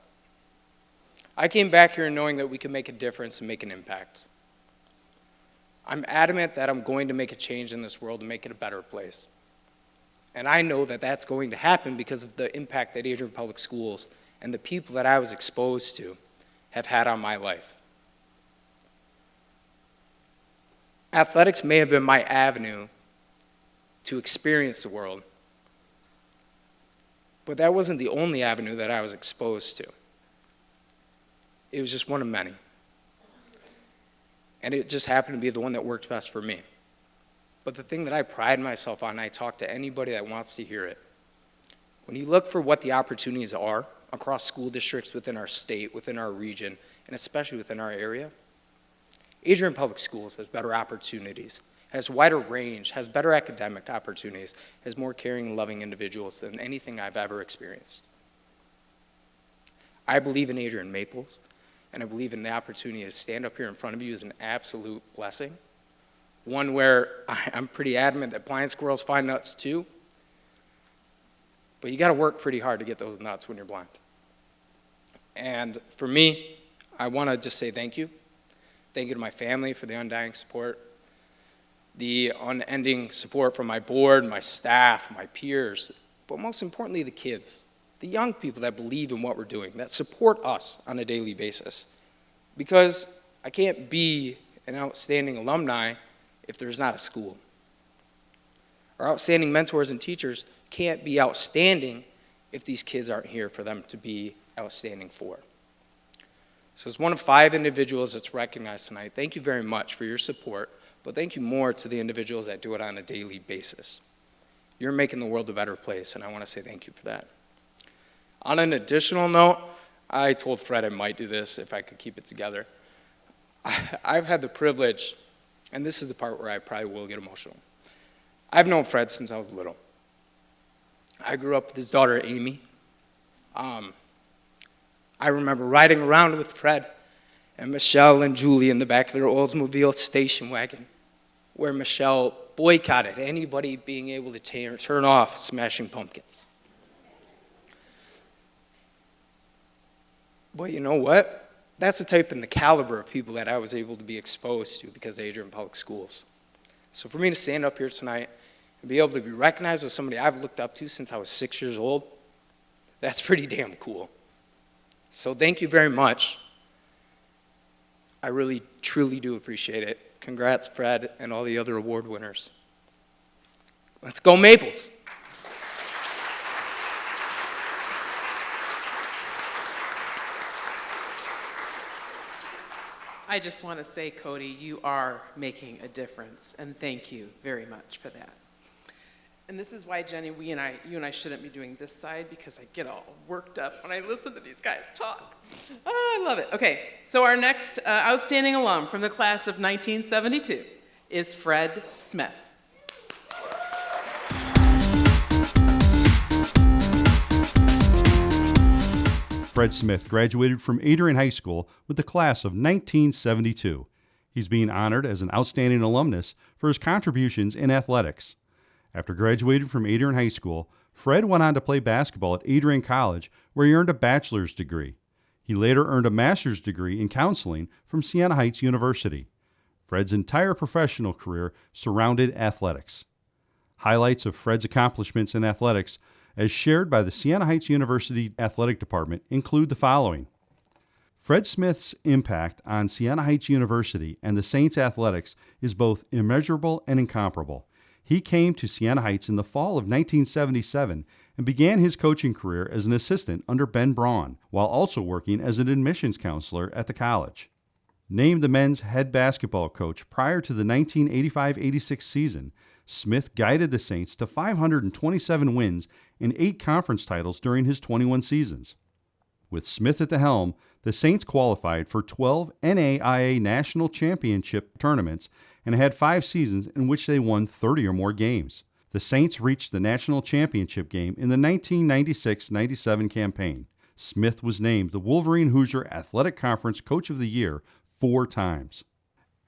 I came back here knowing that we could make a difference and make an impact. I'm adamant that I'm going to make a change in this world and make it a better place. And I know that that's going to happen because of the impact that Adrian Public Schools and the people that I was exposed to have had on my life. Athletics may have been my avenue to experience the world, but that wasn't the only avenue that I was exposed to. It was just one of many. And it just happened to be the one that worked best for me. But the thing that I pride myself on, and I talk to anybody that wants to hear it, when you look for what the opportunities are across school districts within our state, within our region, and especially within our area, Adrian Public Schools has better opportunities, has wider range, has better academic opportunities, has more caring and loving individuals than anything I've ever experienced. I believe in Adrian Maples, and I believe in the opportunity to stand up here in front of you is an absolute blessing. One where I'm pretty adamant that blind squirrels find nuts too, but you gotta work pretty hard to get those nuts when you're blind. And for me, I wanna just say thank you. Thank you to my family for the undying support, the unending support from my board, my staff, my peers, but most importantly, the kids, the young people that believe in what we're doing, that support us on a daily basis. Because I can't be an outstanding alumni if there's not a school. Our outstanding mentors and teachers can't be outstanding if these kids aren't here for them to be outstanding for. So as one of 5 individuals that's recognized tonight, thank you very much for your support, but thank you more to the individuals that do it on a daily basis. You're making the world a better place, and I want to say thank you for that. On an additional note, I told Fred I might do this if I could keep it together. I've had the privilege, and this is the part where I probably will get emotional. I've known Fred since I was little. I grew up with his daughter, Amy. I remember riding around with Fred and Michelle and Julie in the back of their Oldsmobile station wagon, where Michelle boycotted anybody being able to turn off Smashing Pumpkins. But you know what? That's the type and the caliber of people that I was able to be exposed to because of Adrian Public Schools. So for me to stand up here tonight and be able to be recognized as somebody I've looked up to since I was 6 years old, that's pretty damn cool. So thank you very much. I really, truly do appreciate it. Congrats, Fred, and all the other award winners. Let's go Maples. I just want to say, Cody, you are making a difference, and thank you very much for that. And this is why, Jenny, you and I shouldn't be doing this side because I get all worked up when I listen to these guys talk. Oh, I love it. Okay, so our next outstanding alum from the class of 1972 is Fred Smith. Fred Smith graduated from Adrian High School with the class of 1972. He's being honored as an outstanding alumnus for his contributions in athletics. After graduating from Adrian High School, Fred went on to play basketball at Adrian College, where he earned a bachelor's degree. He later earned a master's degree in counseling from Siena Heights University. Fred's entire professional career surrounded athletics. Highlights of Fred's accomplishments in athletics, as shared by the Siena Heights University Athletic Department, include the following. Fred Smith's impact on Siena Heights University and the Saints athletics is both immeasurable and incomparable. He came to Siena Heights in the fall of 1977 and began his coaching career as an assistant under Ben Braun, while also working as an admissions counselor at the college. Named the men's head basketball coach prior to the 1985-86 season, Smith guided the Saints to 527 wins and 8 conference titles during his 21 seasons. With Smith at the helm, the Saints qualified for 12 NAIA National Championship tournaments and had 5 seasons in which they won 30 or more games. The Saints reached the national championship game in the 1996-97 campaign. Smith was named the Wolverine Hoosier Athletic Conference Coach of the Year 4 times.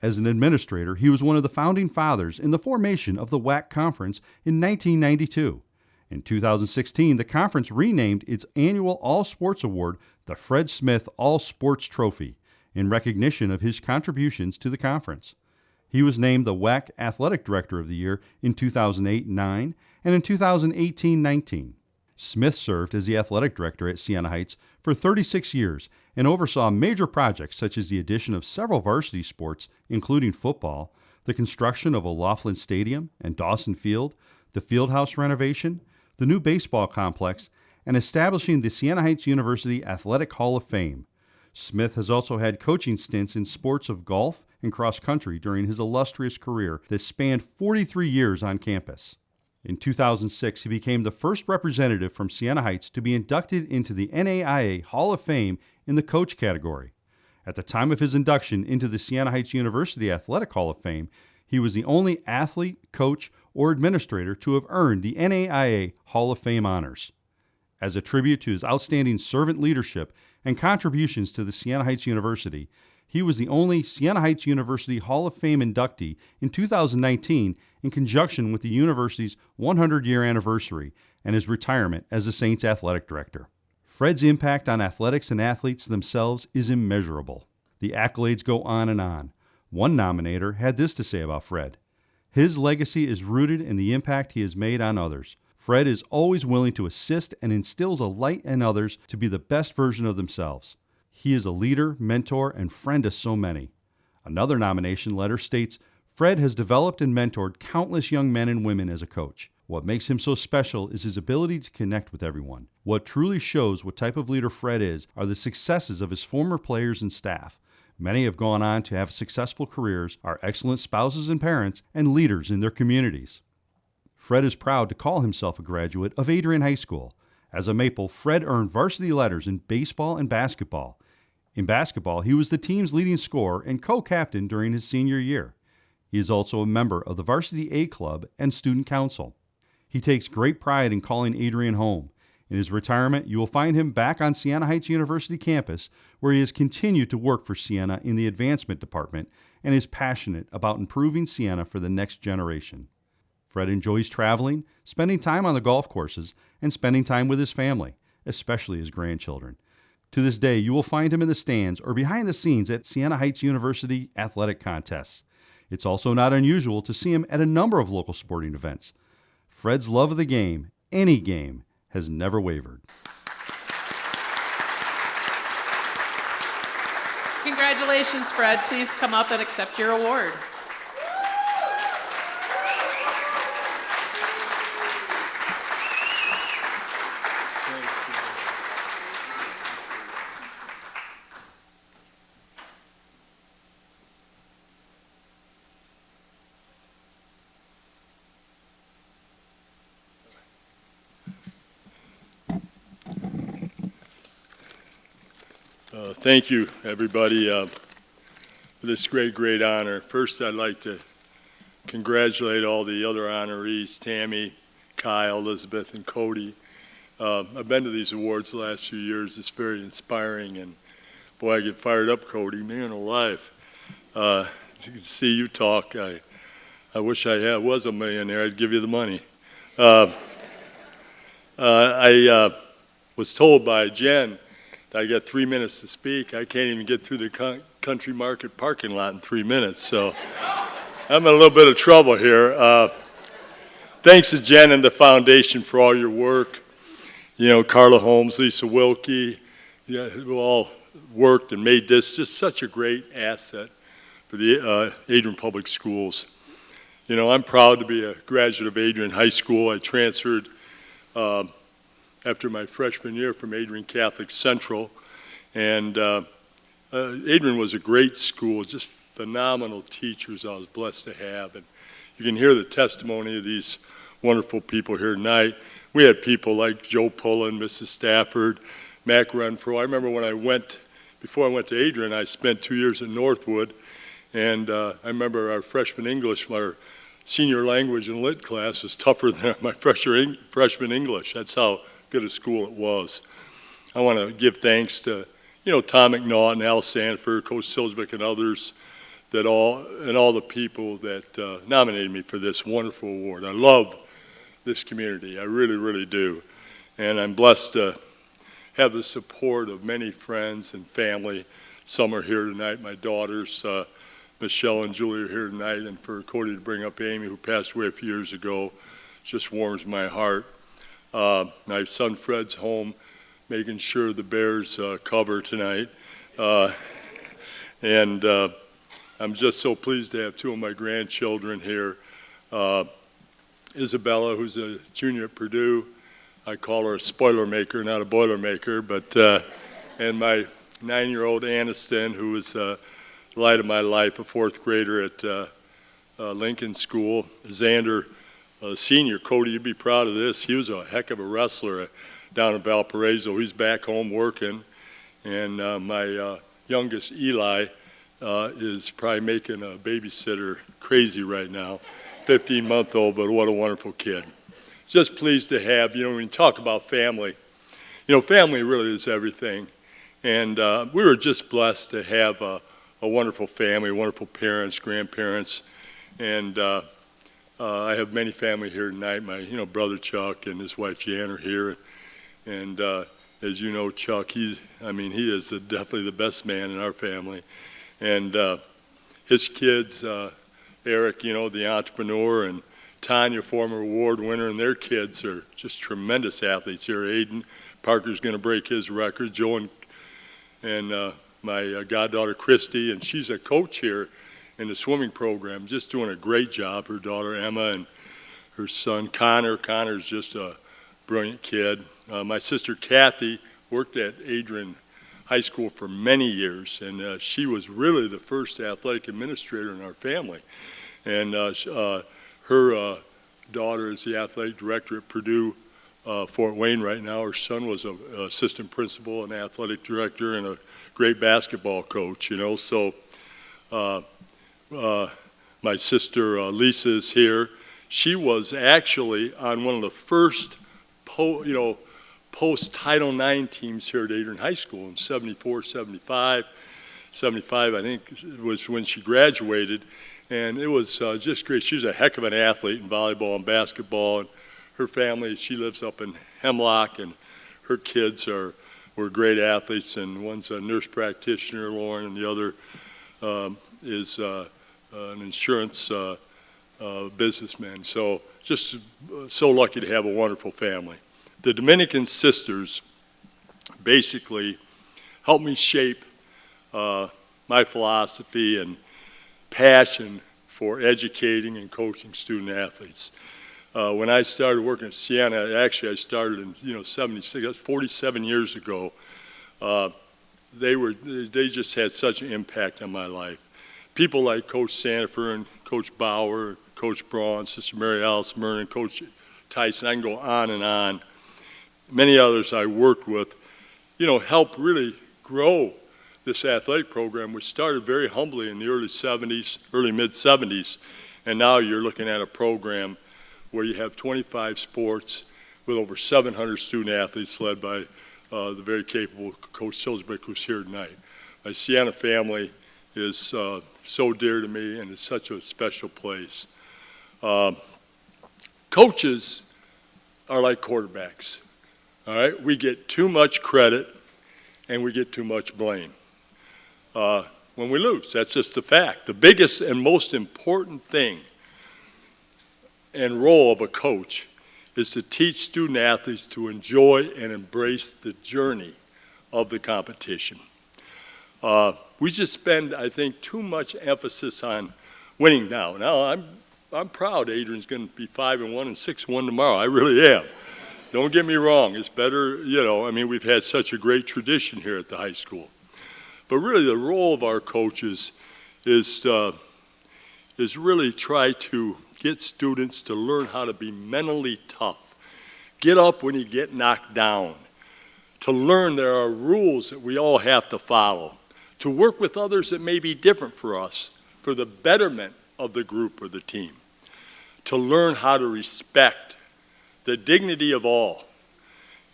As an administrator, he was one of the founding fathers in the formation of the WAC Conference in 1992. In 2016, the conference renamed its annual All-Sports Award the Fred Smith All-Sports Trophy in recognition of his contributions to the conference. He was named the WAC Athletic Director of the Year in 2008-09 and in 2018-19. Smith served as the athletic director at Siena Heights for 36 years and oversaw major projects such as the addition of several varsity sports, including football, the construction of a Laughlin Stadium and Dawson Field, the fieldhouse renovation, the new baseball complex, and establishing the Siena Heights University Athletic Hall of Fame. Smith has also had coaching stints in sports of golf and cross country during his illustrious career that spanned 43 years on campus. In 2006, he became the first representative from Siena Heights to be inducted into the NAIA Hall of Fame in the coach category. At the time of his induction into the Siena Heights University Athletic Hall of Fame, he was the only athlete, coach, or administrator to have earned the NAIA Hall of Fame honors. As a tribute to his outstanding servant leadership and contributions to the Siena Heights University, he was the only Siena Heights University Hall of Fame inductee in 2019 in conjunction with the university's 100-year anniversary and his retirement as the Saints athletic director. Fred's impact on athletics and athletes themselves is immeasurable. The accolades go on and on. One nominator had this to say about Fred: "His legacy is rooted in the impact he has made on others. Fred is always willing to assist and instills a light in others to be the best version of themselves. He is a leader, mentor, and friend to so many." Another nomination letter states, "Fred has developed and mentored countless young men and women as a coach. What makes him so special is his ability to connect with everyone. What truly shows what type of leader Fred is are the successes of his former players and staff. Many have gone on to have successful careers, are excellent spouses and parents, and leaders in their communities." Fred is proud to call himself a graduate of Adrian High School. As a Maple, Fred earned varsity letters in baseball and basketball. In basketball, he was the team's leading scorer and co-captain during his senior year. He is also a member of the Varsity A Club and Student Council. He takes great pride in calling Adrian home. In his retirement, you will find him back on Siena Heights University campus, where he has continued to work for Siena in the advancement department and is passionate about improving Siena for the next generation. Fred enjoys traveling, spending time on the golf courses, and spending time with his family, especially his grandchildren. To this day, you will find him in the stands or behind the scenes at Siena Heights University athletic contests. It's also not unusual to see him at a number of local sporting events. Fred's love of the game, any game, has never wavered. Congratulations, Fred. Please come up and accept your award. Thank you, everybody, for this great honor. First, I'd like to congratulate all the other honorees, Tammy, Kyle, Elizabeth, and Cody. I've been to these awards the last few years. It's very inspiring, and boy, I get fired up, Cody, man alive. To see you talk, I wish I was a millionaire. I'd give you the money. I was told by Jen I got 3 minutes to speak. I can't even get through the Country Market parking lot in 3 minutes, so I'm in a little bit of trouble here. Thanks to Jen and the foundation for all your work. You know, Carla Holmes, Lisa Wilkie, who all worked and made this just such a great asset for the Adrian Public Schools. You know, I'm proud to be a graduate of Adrian High School. I transferred after my freshman year from Adrian Catholic Central. And Adrian was a great school, just phenomenal teachers I was blessed to have. And, you can hear the testimony of these wonderful people here tonight. We had people like Joe Pullen, Mrs. Stafford, Mac Renfro. I remember before I went to Adrian, I spent 2 years at Northwood, and I remember our freshman English, our senior language and lit class was tougher than my freshman English. That's how good a school it was. I want to give thanks to, Tom McNaught, Al Sanford, Coach Silsbeck, and others, and all the people that nominated me for this wonderful award. I love this community. I really, really do. And I'm blessed to have the support of many friends and family. Some are here tonight. My daughters, Michelle and Julie, are here tonight. And for Cody to bring up Amy, who passed away a few years ago, just warms my heart. My son Fred's home, making sure the Bears cover tonight. And I'm just so pleased to have two of my grandchildren here. Isabella, who's a junior at Purdue. I call her a spoiler maker, not a boiler maker. But and my 9-year-old Aniston, who is the light of my life, a 4th grader at Lincoln School. Xander, senior. Cody, you'd be proud of this. He was a heck of a wrestler down in Valparaiso. He's back home working. And my youngest, Eli, is probably making a babysitter crazy right now. 15-month-old, but what a wonderful kid. Just pleased to have, when you talk about family, family really is everything. And we were just blessed to have a wonderful family, wonderful parents, grandparents. And I have many family here tonight. My, brother Chuck and his wife Jan are here. And as you know, Chuck, he is definitely the best man in our family. And his kids, Eric, the entrepreneur, and Tanya, former award winner, and their kids are just tremendous athletes here. Aiden Parker's going to break his record. Joe and my goddaughter Christy, and she's a coach here in the swimming program, just doing a great job. Her daughter Emma and her son Connor. Connor's just a brilliant kid. My sister Kathy worked at Adrian High School for many years, and she was really the first athletic administrator in our family. And her daughter is the athletic director at Purdue Fort Wayne right now. Her son was an assistant principal, an athletic director, and a great basketball coach, So my sister Lisa is here. She was actually on one of the first post-Title IX teams here at Adrian High School in 74, 75. 75, I think, was when she graduated. And it was just great. She was a heck of an athlete in volleyball and basketball. And her family, she lives up in Hemlock, and her kids were great athletes. And one's a nurse practitioner, Lauren, and the other is an insurance businessman. So just so lucky to have a wonderful family. The Dominican sisters basically helped me shape my philosophy and passion for educating and coaching student athletes. When I started working at Siena, actually I started in 76. That's 47 years ago. They just had such an impact on my life. People like Coach Sandifer and Coach Bauer, Coach Braun, Sister Mary Alice Murray, and Coach Tyson. I can go on and on. Many others I worked with, helped really grow this athletic program, which started very humbly in the early mid-70s, and now you're looking at a program where you have 25 sports with over 700 student athletes led by the very capable Coach Silsbeck, who's here tonight. My Siena family is so dear to me, and it's such a special place. Coaches are like quarterbacks, all right? We get too much credit, and we get too much blame when we lose. That's just the fact. The biggest and most important thing and role of a coach is to teach student athletes to enjoy and embrace the journey of the competition. We just spend, I think, too much emphasis on winning now. Now, I'm proud Adrian's going to be 5-1 and 6-1 tomorrow. I really am. Don't get me wrong. It's better, we've had such a great tradition here at the high school. But really, the role of our coaches is really try to get students to learn how to be mentally tough, get up when you get knocked down, to learn there are rules that we all have to follow, to work with others that may be different for us, for the betterment of the group or the team, to learn how to respect the dignity of all,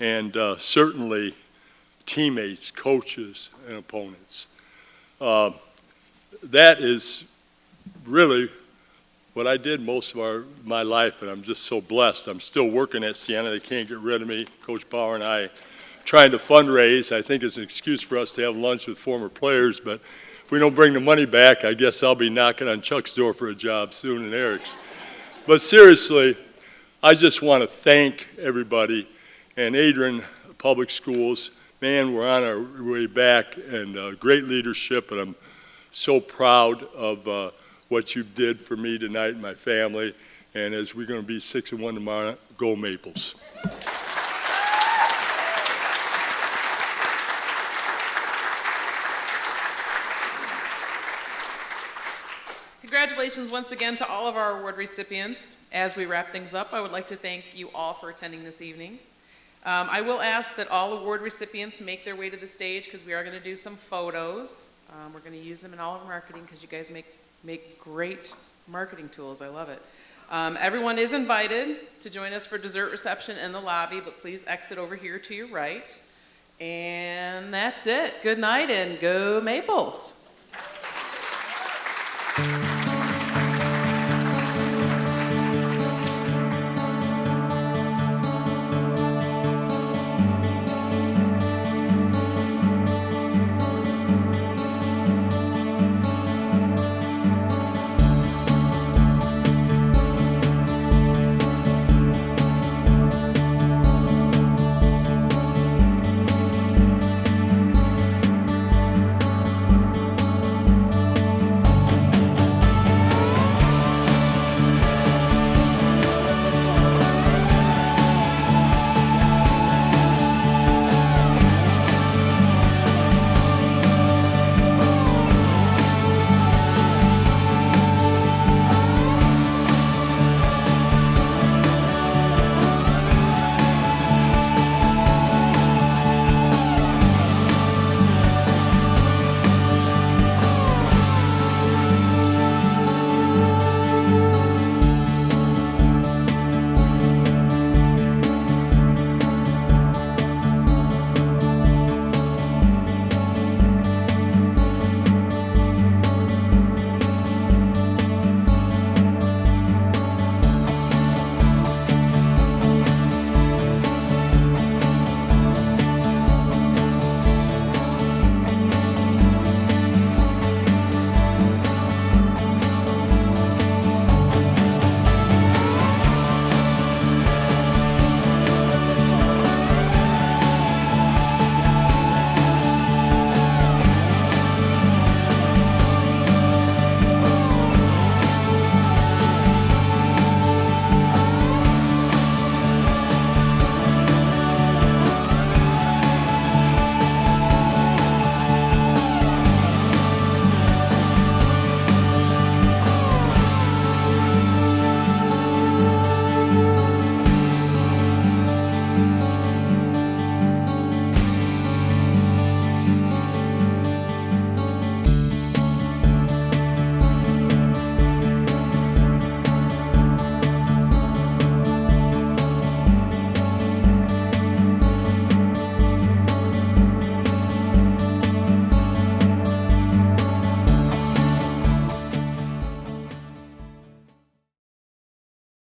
and certainly teammates, coaches, and opponents. That is really what I did most of my life, and I'm just so blessed. I'm still working at Siena. They can't get rid of me. Coach Bauer and I trying to fundraise. I think it's an excuse for us to have lunch with former players, but if we don't bring the money back, I guess I'll be knocking on Chuck's door for a job soon and Eric's. But seriously, I just want to thank everybody, and Adrian Public Schools, man, we're on our way back, and great leadership, and I'm so proud of what you did for me tonight and my family, and as we're going to be 6-1 tomorrow, go Maples. Congratulations once again to all of our award recipients. As we wrap things up, I would like to thank you all for attending this evening. I will ask that all award recipients make their way to the stage because we are going to do some photos. We're going to use them in all of our marketing because you guys make great marketing tools. I love it. Everyone is invited to join us for dessert reception in the lobby, but please exit over here to your right. And that's it. Good night and go Maples.